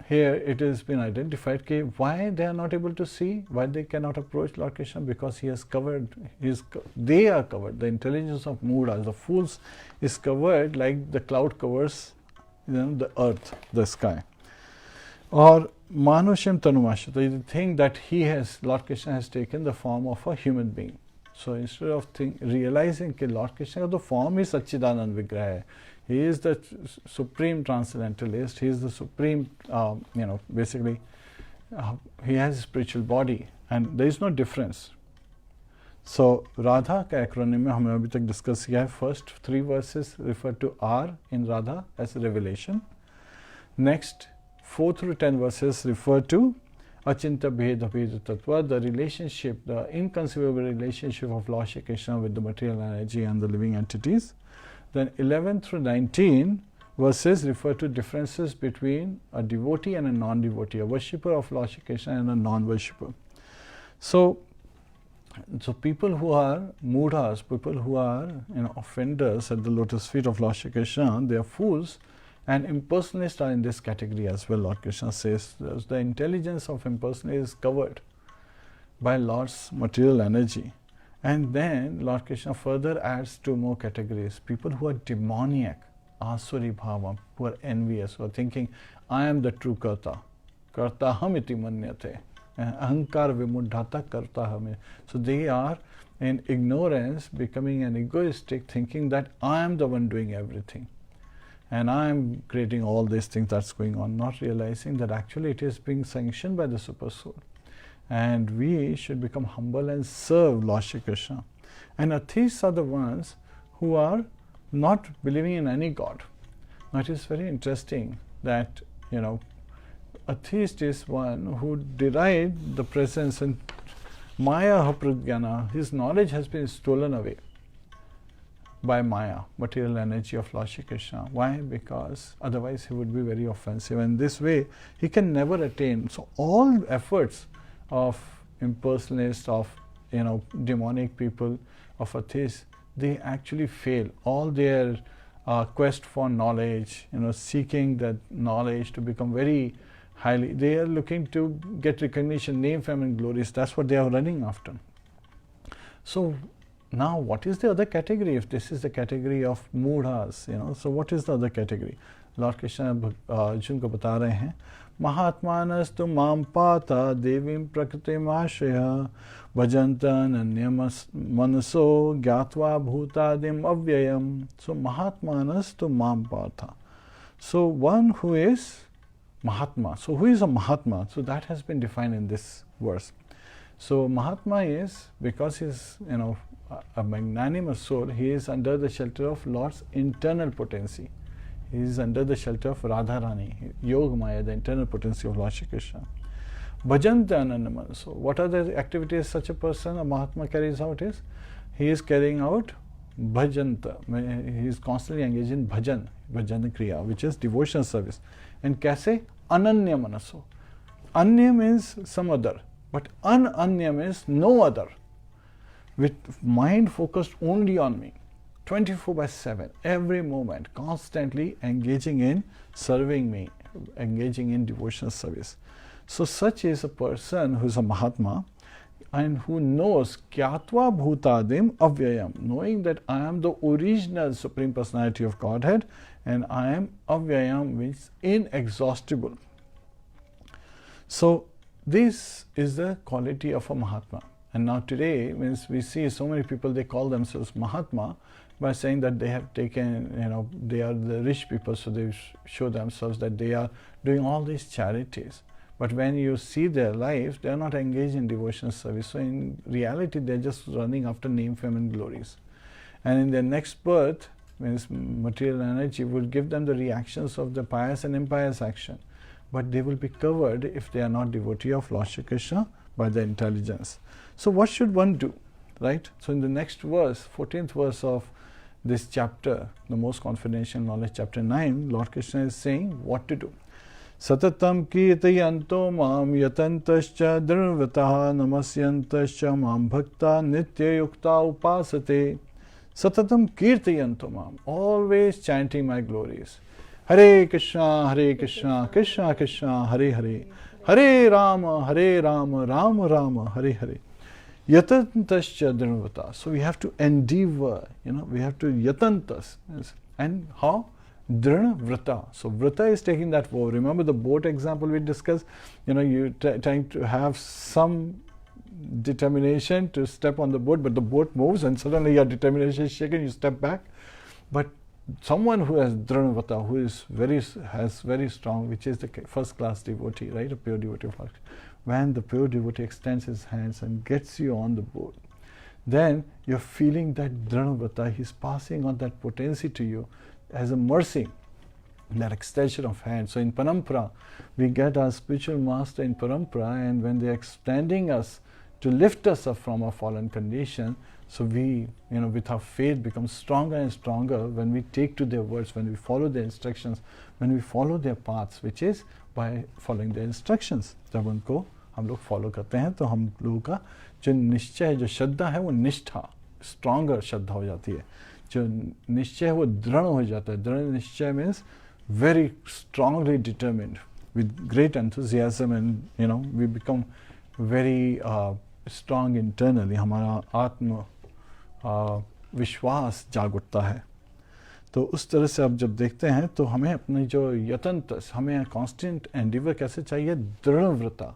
here it has been identified कि why they are not able to see, why they cannot approach Lord Krishna, because he has covered, they are covered. The intelligence of Mudas, the fools, is covered like the cloud covers the earth, the sky. Or Manusham Tanumasha, the thing that Lord Krishna has taken the form of a human being. So instead of realizing that Lord Krishna, the form is Satchidanand Vigraha, he is the supreme transcendentalist, he is the supreme, basically, he has a spiritual body and there is no difference. So Radha का acronym में हमने अभी तक discuss किया है. First 3 verses refer to R in Radha as a revelation. Next 4 through 10 verses refer to Achinta Bheda Bheda Tattva, the relationship, the inconceivable relationship of Lord Shri Krishna with the material energy and the living entities. Then 11 through 19 verses refer to differences between a devotee and a non-devotee, a worshipper of Lord Shri Krishna and a non-worshipper. So people who are mudhas, people who are offenders at the lotus feet of Lord Shri Krishna, they are fools, and impersonalists are in this category as well. Lord Krishna says the intelligence of impersonalists is covered by Lord's material energy. And then Lord Krishna further adds 2 more categories. People who are demoniac, asuri bhava, who are envious, who are thinking, I am the true karta, kartaham iti manyate, ahankar vimuddhata kartaham. So they are in ignorance, becoming an egoistic, thinking that I am the one doing everything. And I am creating all these things that's going on, not realizing that actually it is being sanctioned by the Super Soul. And we should become humble and serve Lord Shri Krishna. And atheists are the ones who are not believing in any God. Now it is very interesting that, atheist is one who denied the presence and Maya Hapragyana, his knowledge has been stolen away by Maya, material energy of Lord Shri Krishna. Why? Because otherwise he would be very offensive, and this way he can never attain. So all efforts of impersonalists, of demonic people, of atheists, they actually fail. All their quest for knowledge, seeking that knowledge to become very highly, they are looking to get recognition, name, fame and glories. That's what they are running after. So now, what is the other category? If this is the category of mudhas, so what is the other category? Lord Krishna Arjun ko bata rahe hain, Mahatmanastu mam pata devim prakritim ashraya bhajanta nanyam manaso gyatva bhutadim avyayam. So Mahatmanastu mam pata. So one who is Mahatma. So who is a Mahatma? So that has been defined in this verse. So Mahatma is, because he is a magnanimous soul, he is under the shelter of Lord's internal potency. He is under the shelter of Radharani, Yoga Maya, the internal potency of Lord Shri Krishna. Bhajanta anandaman. So what are the activities such a person, a Mahatma, carries out is? He is carrying out bhajanta. He is constantly engaged in bhajan kriya, which is devotional service. And kaise? Ananya manaso. Anya means some other, but ananya means no other. With mind focused only on me, 24/7, every moment, constantly engaging in serving me, engaging in devotional service. So such is a person who is a Mahatma and who knows Kyatva Bhutadim Avyayam, knowing that I am the original Supreme Personality of Godhead and I am Avyayam, which is inexhaustible. So this is the quality of a Mahatma. And now today, means we see so many people, they call themselves Mahatma by saying that they have taken, they are the rich people, so they show themselves that they are doing all these charities. But when you see their life, they are not engaged in devotional service. So in reality, they are just running after name, fame and glories. And in their next birth, means material energy will give them the reactions of the pious and impious action. But they will be covered if they are not devotee of Lord Shri Krishna by the intelligence. So what should one do? Right? So in the next verse, 14th verse of this chapter, the most confidential knowledge, chapter 9, Lord Krishna is saying what to do. Satatam kirtayanto mam yatantascha dhruvataha namasyantascha mam bhakta nitya yukta upasate. Satatam kirtayanto mam, always chanting my glories. Hare Krishna, Krishna Krishna, Hare Hare, Hare Rāma, Rāma Rāma, Hare Hare. Yatantascha dhruvata. So we have to endeavor, we have to yatantas. And how? Diranovartha. So vrata is taking that vow. Remember the boat example we discussed? You're trying to have some determination to step on the boat, but the boat moves and suddenly your determination is shaken, you step back. But someone who has Diranovartha, who is very strong, which is the first class devotee, right? A pure devotee of Lord. When the pure devotee extends his hands and gets you on the boat, then you're feeling that Diranovartha, he's passing on that potency to you as a mercy, that extension of hands. So in Parampara, we get our spiritual master in Parampara, and when they're extending us to lift us up from our fallen condition, so we, with our faith, become stronger and stronger when we take to their words, when we follow their instructions, when we follow their paths, which is by following their instructions. जब उनको हम लोग follow करते हैं तो हम लोगों का जो निश्चय है, जो श्रद्धा है, वो निष्ठा, स्ट्रॉन्गर श्रद्धा हो जाती है. जो निश्चय है वो दृढ़ हो जाता है. दृढ़ निश्चय means very strongly determined with great enthusiasm, and we become very strong internally. हमारा आत्म विश्वास जाग उठता है. तो उस तरह से आप जब देखते हैं तो हमें अपनी जो यतन, हमें कांस्टेंट एंडिवर कैसे चाहिए? दृढ़व्रता.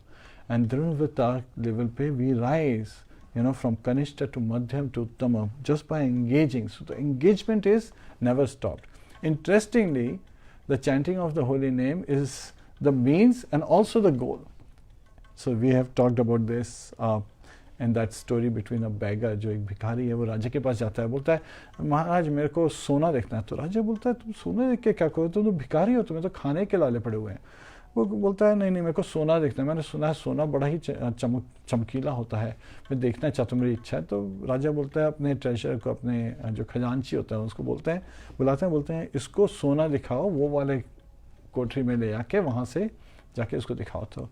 एंड दृढ़व्रता लेवल पे we rise from Kanishta to Madhyam to Uttama just by engaging. So the engagement is never stopped. Interestingly, the chanting of the holy name is the means and also the goal. So we have talked about this in that story between a beggar, जो एक भिखारी है, वो राजा के पास जाता है, बोलता है महाराज मेरे को सोना देखना है. तो राजा बोलता है तुम सोना देख के क्या करो, तुम तो भिखारी हो, तुम्हें तो खाने के लाले पड़े हुए हैं. वो बोलता है नहीं मेरे को सोना देखना है, मैंने सुना है सोना बड़ा ही चमकीला होता है, मैं देखना चाहता हूँ, मेरी इच्छा है. तो राजा बोलता है अपने ट्रेजर को, अपने जो खजांची होता है उसको बोलते हैं इसको सोना दिखाओ, वो वाले कोठरी में ले आके वहाँ से जाके उसको दिखाओ. तो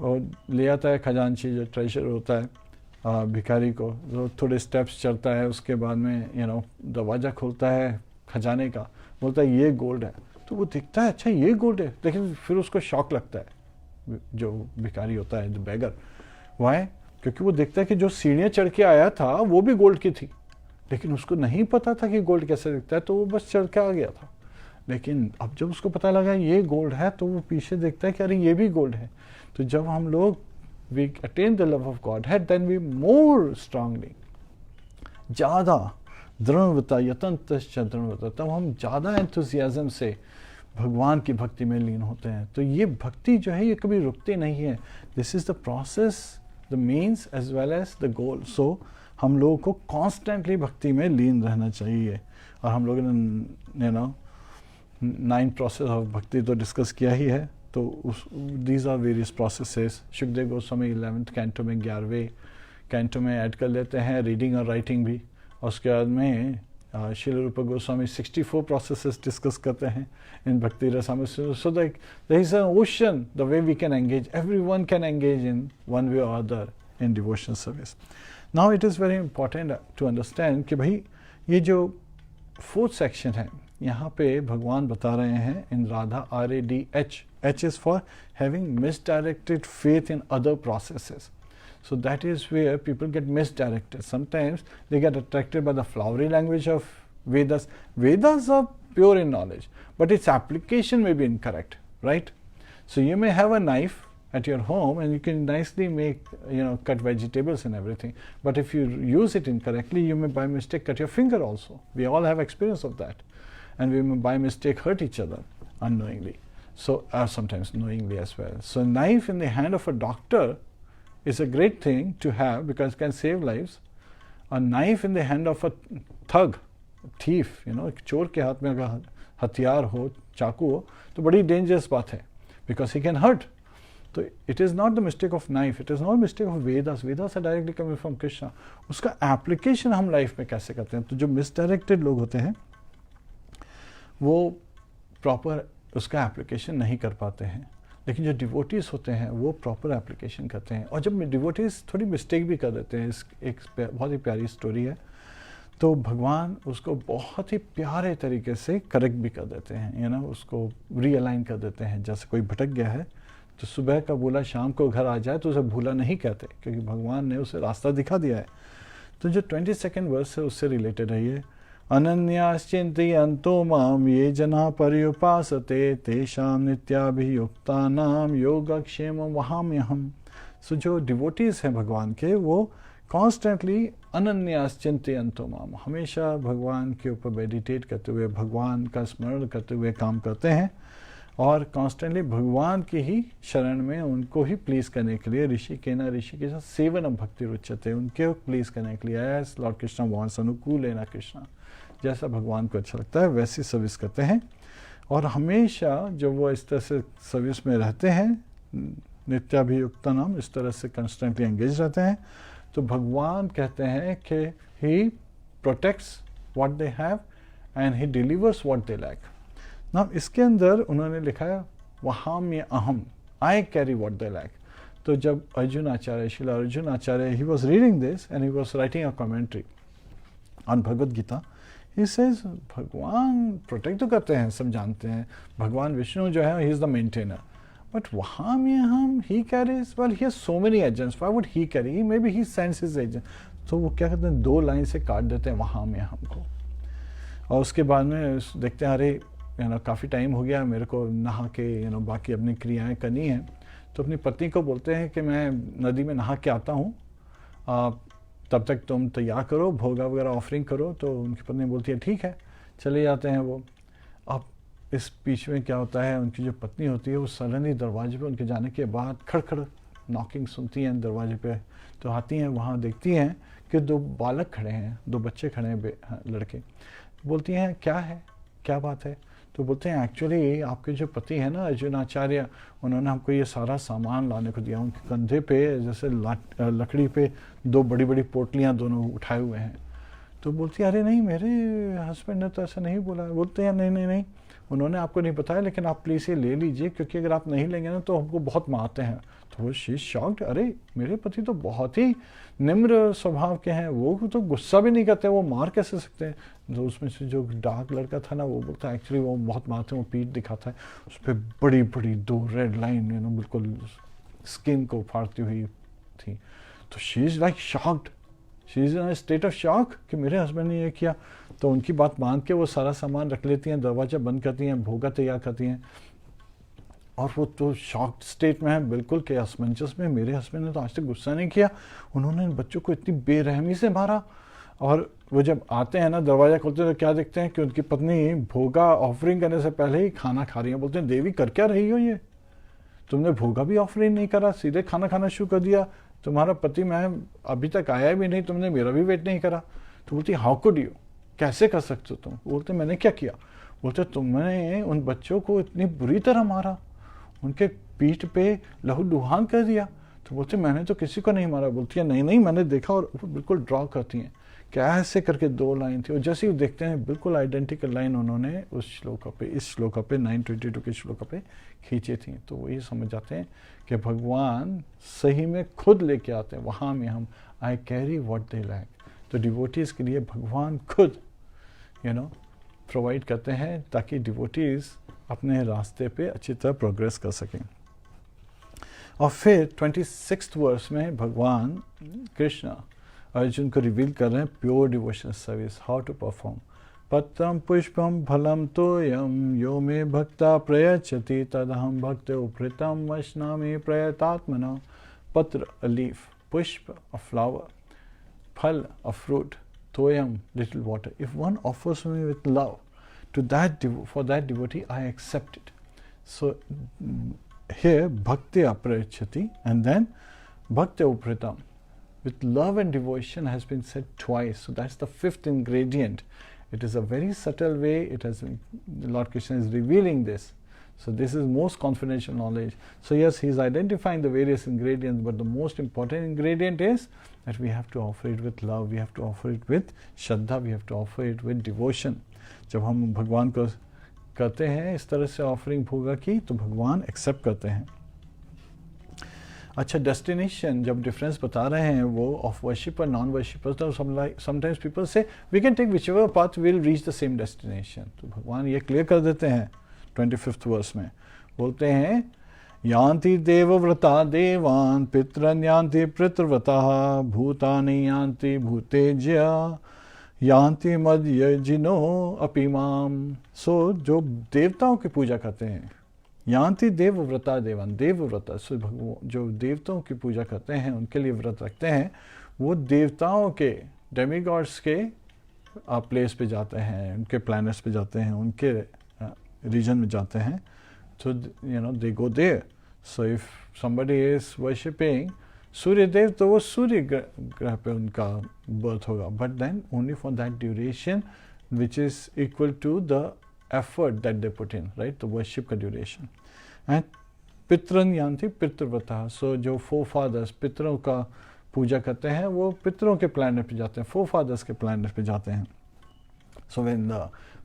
वो ले आता है खजांची, जो ट्रेजर होता है भिखारी को, जो थोड़े स्टेप्स चलता है, उसके बाद में दरवाज़ा खोलता है खजाने का, बोलता है ये गोल्ड है. तो वो दिखता है अच्छा ये गोल्ड है, लेकिन फिर उसको शॉक लगता है जो भिखारी होता है, जो बेगर. वाई? क्योंकि वो देखता है कि जो सीढ़ियाँ चढ़ के आया था वो भी गोल्ड की थी, लेकिन उसको नहीं पता था कि गोल्ड कैसे दिखता है, तो वो बस चढ़ के आ गया था. लेकिन अब जब उसको पता लगा ये गोल्ड है, तो वो पीछे देखता है कि अरे ये भी गोल्ड है. तो जब हम लोग we attain the love of God है, देन वी मोर स्ट्रांगली, ज़्यादा दृढ़ता, यतंतश्च दृढ़ता, तब हम ज़्यादा एंथुसियाज्म से भगवान की भक्ति में लीन होते हैं. तो ये भक्ति जो है ये कभी रुकती नहीं है. This is the process, the means as well as the goal. So हम लोगों को कॉन्स्टेंटली भक्ति में लीन रहना चाहिए. और हम लोगों ने 9 प्रोसेस ऑफ भक्ति तो डिस्कस किया ही है. तो these are various processes. Sukhdev Goswami 11th canto में 11वें कैंटो में ऐड कर लेते हैं रीडिंग और राइटिंग भी. और उसके बाद में श्रील रूप गोस्वामी 64 प्रोसेसेस डिस्कस करते हैं in Bhakti Rasamrita. So there is an ocean the way we can engage, everyone can engage in one way or other in devotional service. Now it is very important to understand कि भाई ये जो 4th section है, यहाँ पे भगवान बता रहे हैं इन Radha RADH. H is for having misdirected faith in other processes. So that is where people get misdirected. Sometimes they get attracted by the flowery language of Vedas. Vedas are pure in knowledge, but its application may be incorrect, right? So you may have a knife at your home and you can nicely make, cut vegetables and everything. But if you use it incorrectly, you may by mistake cut your finger also. We all have experience of that. And we may by mistake hurt each other unknowingly. So, sometimes knowingly as well. So, knife in the hand of a doctor is a great thing to have because it can save lives. A knife in the hand of a thug, thief, चोर के हाथ में अगर हथियार हो, चाकू हो, तो बड़ी dangerous बात है, because he can hurt. So it is not the mistake of knife, it is not the mistake of Vedas. Vedas are directly coming from Krishna. उसका application हम life में कैसे करते हैं? तो जो misdirected लोग होते हैं, वो proper उसका application नहीं कर पाते हैं. लेकिन जो डिवोटीज होते हैं वो प्रॉपर एप्लीकेशन करते हैं. और जब डिवोटीज थोड़ी मिस्टेक भी कर देते हैं, एक बहुत ही प्यारी स्टोरी है, तो भगवान उसको बहुत ही प्यारे तरीके से करेक्ट भी कर देते हैं, उसको रीअलाइन कर देते हैं. जैसे कोई भटक गया है तो सुबह का भूला शाम को घर आ जाए तो उसे भूला नहीं कहते, क्योंकि भगवान ने उसे रास्ता दिखा दिया है. तो जो 22nd वर्स है उससे रिलेटेड है ये. अनन्याश्चिन्तयन्तो मां ये जना पर्युपासते तेषां नित्याभियुक्तानां योगक्षेमं वहाम्यहम्. सो जो डिवोटीज हैं भगवान के, वो कॉन्स्टेंटली अनन्याश्चिन्तयन्तो मां, हमेशा भगवान के ऊपर मेडिटेट करते हुए, भगवान का स्मरण करते हुए काम करते हैं और कॉन्स्टेंटली भगवान की ही शरण में उनको ही प्लीज़ करने के लिए, ऋषि के साथ सेवनम भक्ति रुच्यते, उनके प्लीज़ करने के लिए, एज लॉर्ड कृष्णा वांट्स, अनुकूलेन कृष्णा, जैसा भगवान को अच्छा लगता है वैसी सर्विस करते हैं. और हमेशा जब वो इस तरह से सर्विस में रहते हैं, नित्याभियुक्त नाम, इस तरह से कंस्टेंटली एंगेज रहते हैं, तो भगवान कहते हैं कि he protects what they have and he delivers what they lack. Now इसके अंदर उन्होंने लिखा है वहाम ये अहम, I carry what they lack. तो जब Arjun Acharya, Srila Arjun Acharya, he was reading this and he was writing a commentary on Bhagavad Gita. He says, भगवान प्रोटेक्ट तो करते हैं, सब जानते हैं, भगवान विष्णु जो है, he is the maintainer. But वहाँ में हम, he carries, well, he has so many agents, why would he carry? Maybe he sends his agent. तो वो क्या कहते हैं, 2 लाइन से काट देते हैं वहाँ में हमको. और उसके बाद में देखते हैं, अरे काफ़ी टाइम हो गया, मेरे को नहा के बाकी अपनी क्रियाएँ करनी हैं. तो अपनी पत्नी को बोलते हैं कि मैं नदी में नहा के आता हूँ, तब तक तुम तैयार करो, भोगा वगैरह ऑफरिंग करो. तो उनकी पत्नी बोलती है ठीक है, चले जाते हैं वो. अब इस बीच में क्या होता है, उनकी जो पत्नी होती है वो सडनली दरवाजे पे उनके जाने के बाद खड़खड़ नॉकिंग सुनती हैं दरवाजे पे. तो आती हैं, वहाँ देखती हैं कि 2 बालक खड़े हैं, 2 बच्चे खड़े हैं, लड़के. बोलती हैं क्या है, क्या बात है? तो बोलते हैं एक्चुअली आपके जो पति हैं ना अर्जुन आचार्य, उन्होंने हमको ये सारा सामान लाने को दिया. उनके कंधे पे जैसे लकड़ी पे 2 बड़ी बड़ी पोटलियाँ दोनों उठाए हुए हैं. तो बोलती है अरे नहीं, मेरे हस्बैंड ने तो ऐसा नहीं बोला. बोलते हैं नहीं, उन्होंने आपको नहीं बताया, लेकिन आप प्लीज़ ये ले लीजिए, क्योंकि अगर आप नहीं लेंगे ना तो हमको बहुत मारते हैं. तो वो शी शॉक्ड, अरे मेरे पति तो बहुत ही निम्र स्वभाव के हैं, वो तो गुस्सा भी नहीं करते, वो मार कैसे सकते हैं? तो उसमें से जो डार्क लड़का था ना, वो बोलता है एक्चुअली वो बहुत मारते हैं, वो पीठ दिखाता है, उस पर बड़ी बड़ी 2 रेड लाइन बिल्कुल स्किन को फाड़ती हुई थी. तो she is like shocked, she is in a state of shock कि मेरे हस्बैंड ने ये किया. तो उनकी बात मान के वो सारा सामान रख लेती हैं, दरवाज़ा बंद करती हैं, भोगा तैयार करती हैं. और वो तो शॉक्ड स्टेट में है बिल्कुल कि असमंजस में, मेरे हस्बैंड ने तो आज तक गुस्सा नहीं किया, उन्होंने बच्चों को इतनी बेरहमी से मारा. और वो जब आते हैं ना, दरवाज़ा खोलते हैं तो क्या देखते हैं कि उनकी पत्नी भोगा ऑफरिंग करने से पहले ही खाना खा रही है. बोलते हैं देवी कर क्या रही हो ये, तुमने भोगा भी ऑफरिंग नहीं करा, सीधे खाना खाना शुरू कर दिया. तुम्हारा पति मैं अभी तक आया भी नहीं, तुमने मेरा भी वेट नहीं करा. तो बोलती हाउ कुड यू, कैसे कर सकते हो तुम? बोलते मैंने क्या किया? बोलते तुमने उन बच्चों को इतनी बुरी तरह मारा, उनके पीठ पे लहू लुहान कर दिया. तो बोलते मैंने तो किसी को नहीं मारा. बोलती है नहीं मैंने देखा. और बिल्कुल ड्रॉ करती हैं, कैसे करके 2 लाइन थी, और जैसे ही देखते हैं बिल्कुल आइडेंटिकल लाइन उन्होंने उस श्लोक पे, इस श्लोक पे 922 के श्लोक पे खींची थी. तो वो ये समझ जाते हैं कि भगवान सही में खुद लेके आते हैं. वहाँ में हम I carry what they lack. तो डिवोटीज के लिए भगवान खुद प्रोवाइड करते हैं ताकि डिवोटीज अपने रास्ते पे अच्छी तरह प्रोग्रेस कर सकें. और फिर 26th वर्स में भगवान कृष्ण अर्जुन को रिवील कर रहे हैं pure devotional service, how to perform. patram pushpam phalam toyam yo me bhakta prayachati tadaham bhakta upritam vashnami prayatatmana. Patra, a leaf; pushpa, a flower; phal, a fruit; toyam, little water. If one offers me with love to that for that devotee, I accept it. So here bhakti aprayachati, and then bhakti upritam, with love and devotion, has been said twice. So that's the fifth ingredient. It is a very subtle way. Lord Krishna is revealing this. So this is most confidential knowledge. So yes, he is identifying the various ingredients, but the most important ingredient is that we have to offer it with love, we have to offer it with Shraddha, we have to offer it with devotion. जब हम भगवान को करते हैं इस तरह से offering भोगा की, तो भगवान एक्सेप्ट करते हैं. अच्छा, डेस्टिनेशन जब डिफरेंस बता रहे हैं वो ऑफ वर्शिपर नॉन वर्शिपर, तो समटाइम्स पीपल से we can take whichever path will reach the same destination. तो भगवान ये क्लियर कर देते हैं 25th वर्स में, बोलते हैं यान्ति देवव्रता देवान् पितरन् यान्ति पितृव्रताः भूतानि यान्ति भूतेज्य यान्ति मद्यजिनो अपि माम. सो जो देवताओं की पूजा करते हैं, यान्ति देवव्रता देवान्, देवव्रता, सो जो देवताओं की पूजा करते हैं, उनके लिए व्रत रखते हैं, वो देवताओं के डेमीगॉड्स के प्लेस पे जाते हैं, उनके प्लैनेट्स पे जाते हैं, उनके रीजन में जाते हैं. So they go there. So if somebody is worshipping Surya Dev, तो वो सूर्य ग्रह पे उनका birth होगा, but then only for that duration which is equal to the effort that they put in, right? The worship का duration. And पितरन यान्ति पितृव्रता, so जो forefathers पितरों का पूजा करते हैं, वो पितरों के planet पे जाते हैं, forefathers के planet पे जाते हैं. So when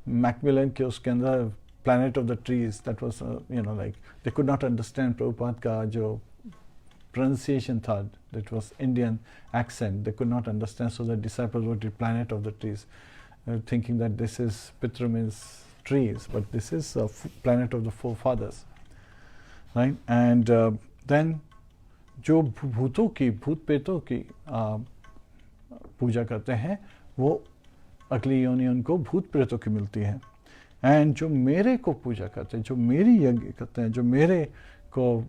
Macmillan के उसके अंदर Planet of the Trees, that was like they could not understand Prabhupada का जो pronunciation था, that was Indian accent, they could not understand, so the disciples wrote the Planet of the Trees, thinking that this is Pitra means trees, but this is a planet of the forefathers, right? And then जो भूतों की, भूत प्रेतों की पूजा करते हैं, वो अगली योनि उनको भूत प्रेतों की मिलती है. एंड जो मेरे को पूजा करते हैं, जो मेरी यज्ञ करते हैं, जो मेरे को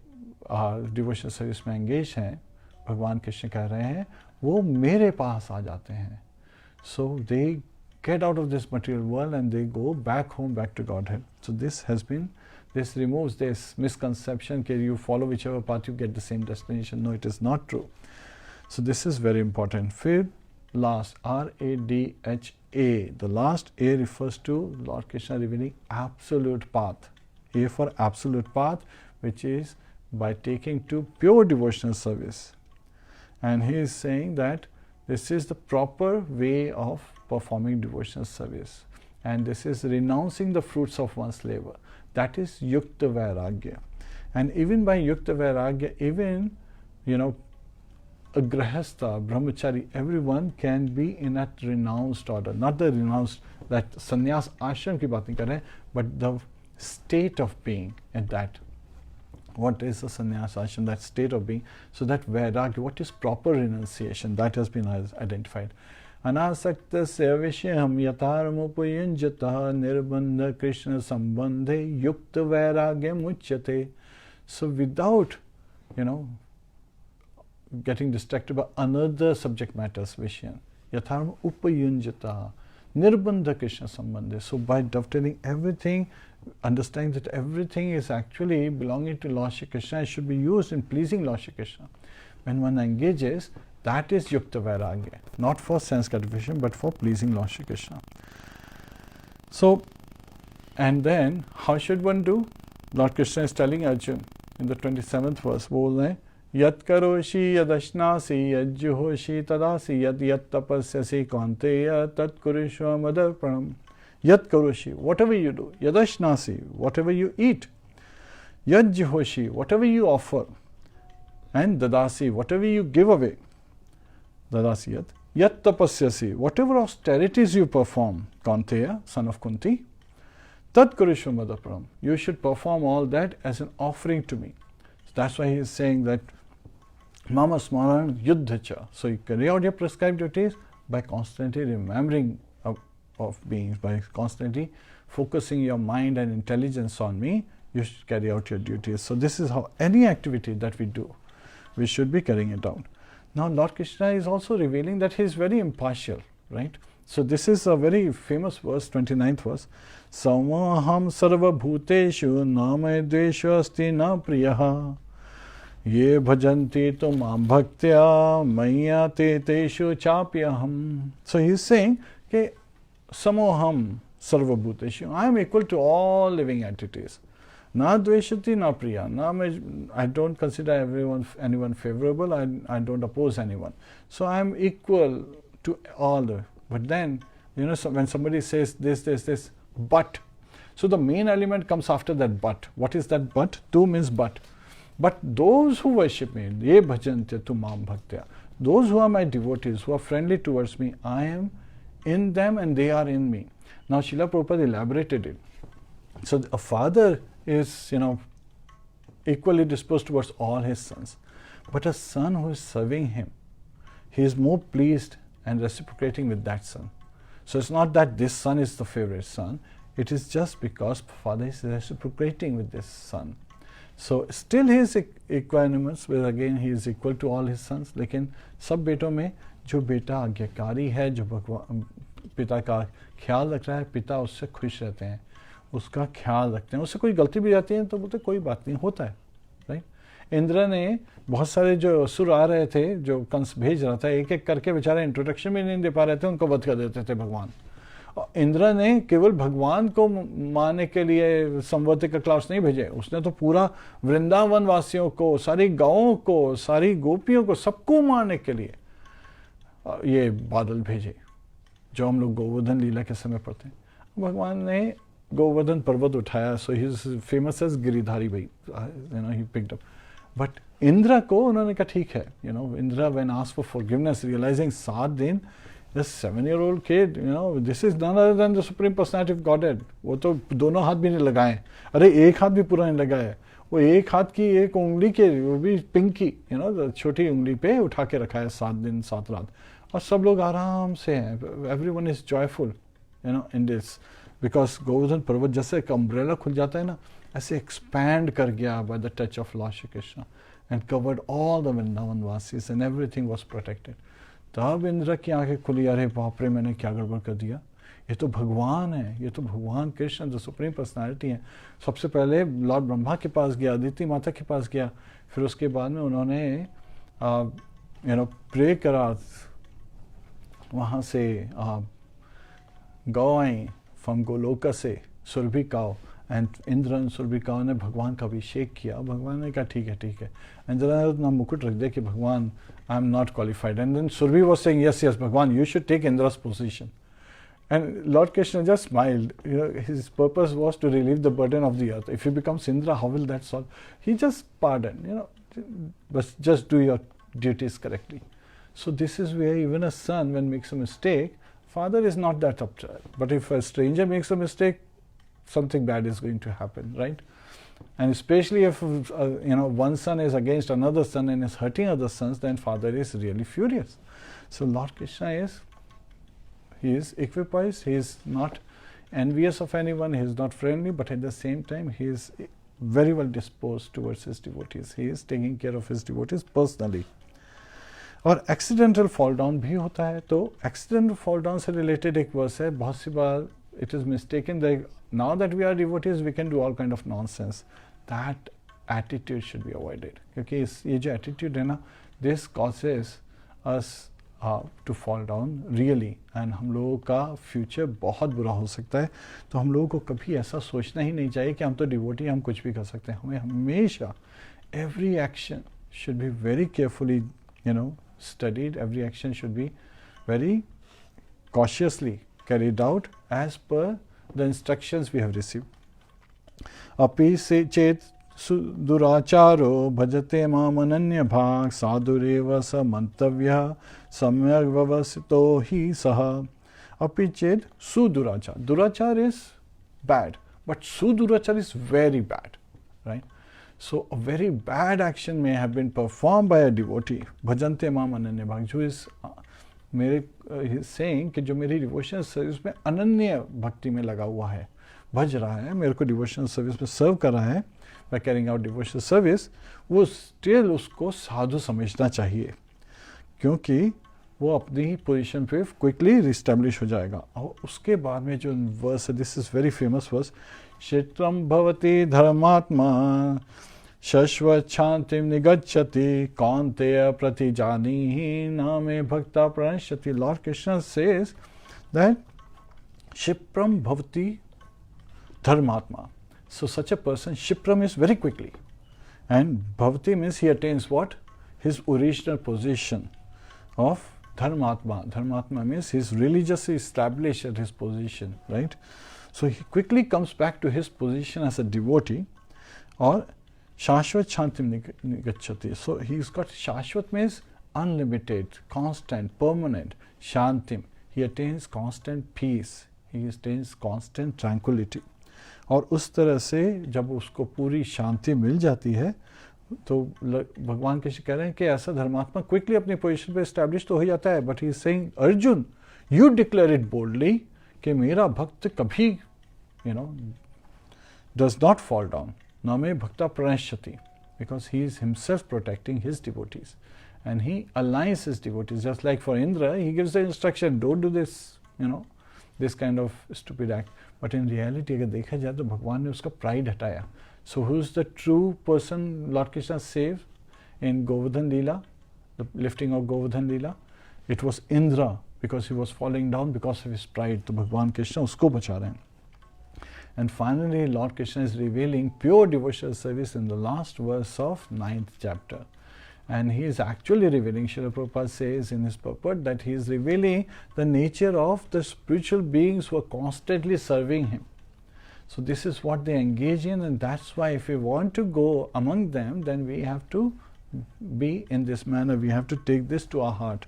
डिवोशनल सर्विस में एंगेज हैं, भगवान कृष्ण कह रहे हैं, वो मेरे पास आ जाते हैं. So they get out of this material world and they go back home, back to Godhead. So this has been, this removes this misconception that you follow whichever path you get the same destination. No, it is not true. So this is very important. Fifth, last, R-A-D-H-A. The last A refers to Lord Krishna revealing absolute path. A for absolute path, which is by taking to pure devotional service. And he is saying that this is the proper way of performing devotional service. And this is renouncing the fruits of one's labor. That is Yukta Vairagya. And even by Yukta Vairagya, even, a Grahastha, Brahmachari, everyone can be in that renounced order. Not the renounced, that sannyas ashram ki baat nahi kar rahe, but the state of being in that. What is the sannyas ashram? That state of being. So that Vairagya, what is proper renunciation? That has been identified. Anasaktasya vishyam yatharmupayunjatah nirbandha Krishna sambandhe yukta vairagyam uchyate. So without, getting distracted by another subject matters, vishyam yatharma upayunjatah nirbandha Krishna sambandhe. So by dovetailing everything, understanding that everything is actually belonging to Lord Shri Krishna, it should be used in pleasing Lord Shri Krishna. When one engages, that is Yukta Vairagya, not for sense gratification, but for pleasing Lord Shri Krishna. So, and then, how should one do? Lord Krishna is telling Arjuna in the 27th verse, bol rahe, Yat karoshi yadashnasi yadjuhoshi tadasi yat tapasyasi kanteya tat kurishva madarpanam. Yat karoshi, whatever you do, yadashnasi, whatever you eat, yadjuhoshi, whatever you offer, and dadasi, whatever you give away, dadasiyat, yat tapasyasi, whatever austerities you perform, Kanteya, son of Kunti, tat kurishva madaparam, you should perform all that as an offering to me. So that's why he is saying that mama smaran yuddhacha. So you carry out your prescribed duties by constantly remembering of beings. By constantly focusing your mind and intelligence on me, you should carry out your duties. So this is how any activity that we do, we should be carrying it out. Now Lord Krishna is also revealing that he is very impartial, right? So this is a very famous verse, 29th verse. Samaham sarva bhuteshu namay dveshu asti na priyaha ye bhajanti tu mam bhaktya maya te teshu chapyaham. So he is saying, okay, samoham sarva bhuteshu, I am equal to all living entities. Na dveshati na priya. I don't consider anyone favorable. I don't oppose anyone. So I am equal to all. But then, so when somebody says this, but. So the main element comes after that but. What is that but? Tu means but. But those who worship me, ye bhajantya tu mam bhaktya. Those who are my devotees, who are friendly towards me, I am in them and they are in me. Now Srila Prabhupada elaborated it. So a father is, equally disposed towards all his sons. But a son who is serving him, he is more pleased and reciprocating with that son. So it's not that this son is the favorite son, it is just because father is reciprocating with this son. So still he is equanimous, where again he is equal to all his sons. लेकिन सब बेटों में जो बेटा आज्ञाकारी है, जो भगवान पिता का ख्याल रख रहा है, पिता उससे खुश रहते हैं, उसका ख्याल रखते हैं. उससे कोई गलती भी जाती है तो बोलते कोई बात नहीं, होता है, राइट. इंद्र ने बहुत सारे जो असुर आ रहे थे, जो कंस भेज रहा था, एक एक करके बेचारे इंट्रोडक्शन भी नहीं दे पा रहे थे, उनको वध कर देते थे भगवान. और इंद्र ने केवल भगवान को मारने के लिए संवर्तिक क्लास नहीं भेजे, उसने तो पूरा वृंदावन वासियों को, सारी गाँवों को, सारी गोपियों को, सबको मारने के लिए ये बादल भेजे, जो हम लोग गोवर्धन लीला के समय पढ़ते हैं. भगवान ने गोवर्धन पर्वत उठाया. So he is famous as Giridhari भाई, he picked up. But Indra को उन्होंने कहा ठीक है, Indra when asked for forgiveness, realizing 7 दिन, this 7-year-old kid, this is none other than the supreme personality of Godhead. वो तो दोनों हाथ भी नहीं लगाए, अरे एक हाथ भी पूरा नहीं लगाया, वो एक हाथ की एक उंगली के, वो भी पिंकी, छोटी उंगली पे उठा के रखा है 7 दिन 7 रात. और सब लोग आराम से हैं. Everyone is joyful in this, because Govardhan पर्वत जैसे एक अम्ब्रेला खुल जाता है ना, ऐसे एक्सपैंड कर गया by the touch of Lord Shri Krishna and covered all the Vrindavan vasis and everything was protected. तब इंद्र की आंखें खुली, अरे बाप रे, मैंने क्या गड़बड़ कर दिया, ये तो भगवान है, ये तो भगवान कृष्ण जो सुप्रीम पर्सनालिटी है. सबसे पहले लॉर्ड ब्रह्मा के पास गया, अदिति माता के पास गया, फिर उसके बाद में उन्होंने प्रे करा, वहाँ से गौ आई फ्रॉम गोलोका से, सुरभि काव, एंड इंद्र एंड सुरभि काव ने भगवान का अभिषेक किया. भगवान ने कहा ठीक है ठीक है. इंद्र ने अपना मुकुट रख दिया कि भगवान I am not qualified. And then Surabhi was saying yes yes भगवान, you should take Indra's position. And Lord Krishna just smiled. His purpose was to relieve the burden of the earth. If he becomes Indra, how will that solve? He just pardoned, but just do your duties correctly. So this is where even a son, when makes a mistake, father is not that upset. But if a stranger makes a mistake, something bad is going to happen, right? And especially if one son is against another son and is hurting other sons, then father is really furious. So Lord Krishna he is equipoised, he is not envious of anyone, he is not friendly, but at the same time he is very well disposed towards his devotees. He is taking care of his devotees personally. और accidental fall down भी होता है. तो accidental fall down से related एक verse है, बहुत सी बार it is mistaken that now that we are devotees we can do all kind of nonsense. That attitude should be avoided, क्योंकि ये जो एटीट्यूड है ना, this causes us to fall down really, and हम लोगों का फ्यूचर बहुत बुरा हो सकता है. तो हम लोगों को कभी ऐसा सोचना ही नहीं चाहिए कि हम तो डिवोटी, हम कुछ भी कर सकते हैं. हमें हमेशा every action should be very carefully studied. Every action should be very cautiously carried out as per the instructions we have received. Api se chet duracharo bhajate mam ananya bhag sadhureva sa mantavya samyak vavasito hi saha. Api chet sudurachar. Durachar is bad, but sudurachar is very bad, right? So a very bad action may have been performed by a devotee, bhajante mam ananya bhag, who is मेरे saying कि जो मेरी devotional service में अनन्य भक्ति में लगा हुआ है, भज रहा है, मेरे को डिवोशनल सर्विस में सर्व कर रहा है, by carrying out devotional service, वो स्टिल उसको साधु समझना चाहिए, क्योंकि वो अपनी ही पोजीशन पे क्विकली रिस्टैब्लिश हो जाएगा। और उसके बाद में जो वर्स है, this is very famous verse, क्षेत्रम भवति धर्मात्मा शश्वत शांतिम निगच्छति कौन्तेय प्रतिजानीहि नामे भक्ता प्रणश्यति। लॉर्ड कृष्ण सेज दैट क्षिप्रम भवति dharmatma. So such a person, Shipram is very quickly. And Bhavati means he attains what? His original position of Dharmatma. Dharmatma means he's religiously established at his position, right? So he quickly comes back to his position as a devotee, or Shashvat Shantim Nigacchati. So he's got Shashvat means unlimited, constant, permanent. Shantim, he attains constant peace. He attains constant tranquility. और उस तरह से जब उसको पूरी शांति मिल जाती है तो भगवान कृष्ण कह रहे हैं कि ऐसा धर्मात्मा क्विकली अपनी पोजीशन पे एस्टैब्लिश तो हो जाता है, but he is saying Arjun you declare it boldly कि मेरा भक्त कभी डज नॉट फॉल डाउन, न मे भक्ता प्रणश्यति, because he is himself protecting his devotees and he aligns his devotees, just like for Indra he gives the instruction don't do this, this kind of stupid act. But in reality, अगर देखा जाए तो भगवान ने उसका pride हटाया. So who is the true person Lord Krishna saved in Govardhan Leela, the lifting of Govardhan Leela? It was Indra, because he was falling down because of his pride. तो भगवान कृष्ण उसको बचा रहे हैं. And finally, Lord Krishna is revealing pure devotional service in the last verse of 9th chapter. And he is actually revealing, Srila Prabhupada says in his purport, that he is revealing the nature of the spiritual beings who are constantly serving him. So this is what they engage in, and that's why if we want to go among them, then we have to be in this manner. We have to take this to our heart.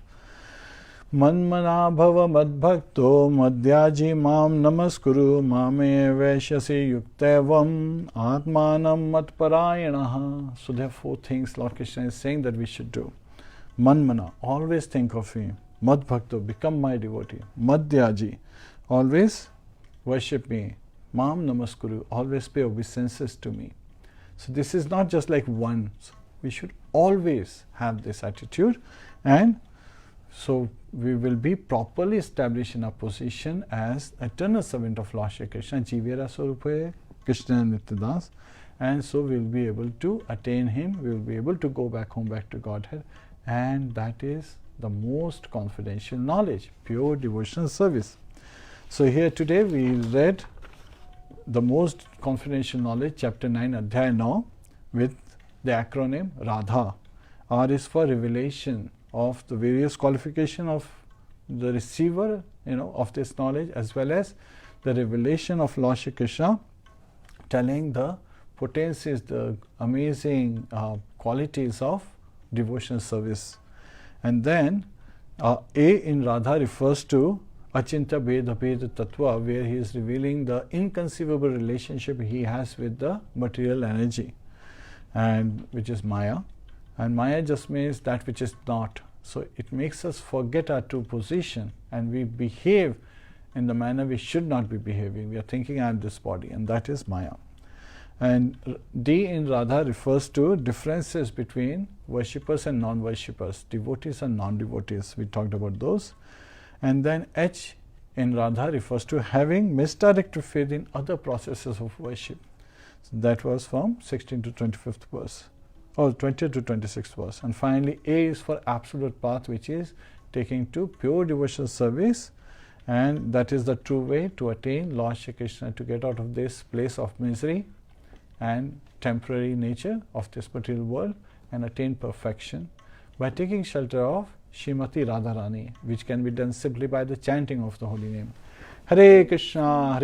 Manmana bhava madbhakto madhyaji mam namaskuru mame vaishyasi yuktevam atmanam matparayanaha. So there are 4 things Lord Krishna is saying that we should do. Manmana, always think of him. Madbhakto, become my devotee. Madhyaji, always worship me. Mam namaskuru, always pay obeisances to me. So this is not just like once. We should always have this attitude, and so we will be properly established in our position as eternal servant of Lord Shri Krishna, Jivera Swarupe, Krishna Nityadas, and so we will be able to attain him, we will be able to go back home, back to Godhead, and that is the most confidential knowledge, pure devotional service. So here today we read the most confidential knowledge, chapter 9, Adhyaya 9, with the acronym Radha. R is for revelation of the various qualification of the receiver, of this knowledge, as well as the revelation of Lord Shri Krishna, telling the potencies, the amazing qualities of devotional service. And then A in Radha refers to Achinta Bheda Bheda Tattva, where he is revealing the inconceivable relationship he has with the material energy, and which is Maya. And Maya just means that which is not. So it makes us forget our true position, and we behave in the manner we should not be behaving. We are thinking I am this body, and that is Maya. And D in Radha refers to differences between worshippers and non-worshippers, devotees and non-devotees. We talked about those. And then H in Radha refers to having misdirected faith in other processes of worship. So that was from 16th to 25th verse, or 20th to 26th verse. And finally A is for absolute path, which is taking to pure devotional service, and that is the true way to attain Lord Shri Krishna, to get out of this place of misery and temporary nature of this material world and attain perfection by taking shelter of Srimati Radharani, which can be done simply by the chanting of the holy name. Hare Krishna,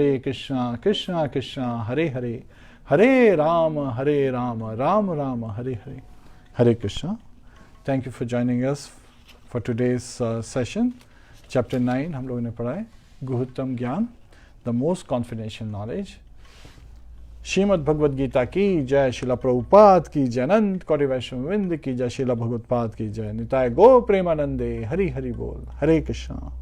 Krishna Krishna, Hare Hare, Hare Rāma, Rāma Rāma, Hare Hare. Hare Krishna. Thank you for joining us for today's session. Chapter 9 हम लोगों ने पढ़ा है, गुह्यतम ज्ञान, the most confidential knowledge. Shrimad Bhagavad Gita की जय, शिला प्रभुपाद की जय, अनंत कौरि वैष्णव वृंद की जय, शिला भगवत्पाद की जय, निताय गो प्रेमानंदे, हरि हरि बोल, हरे कृष्णा।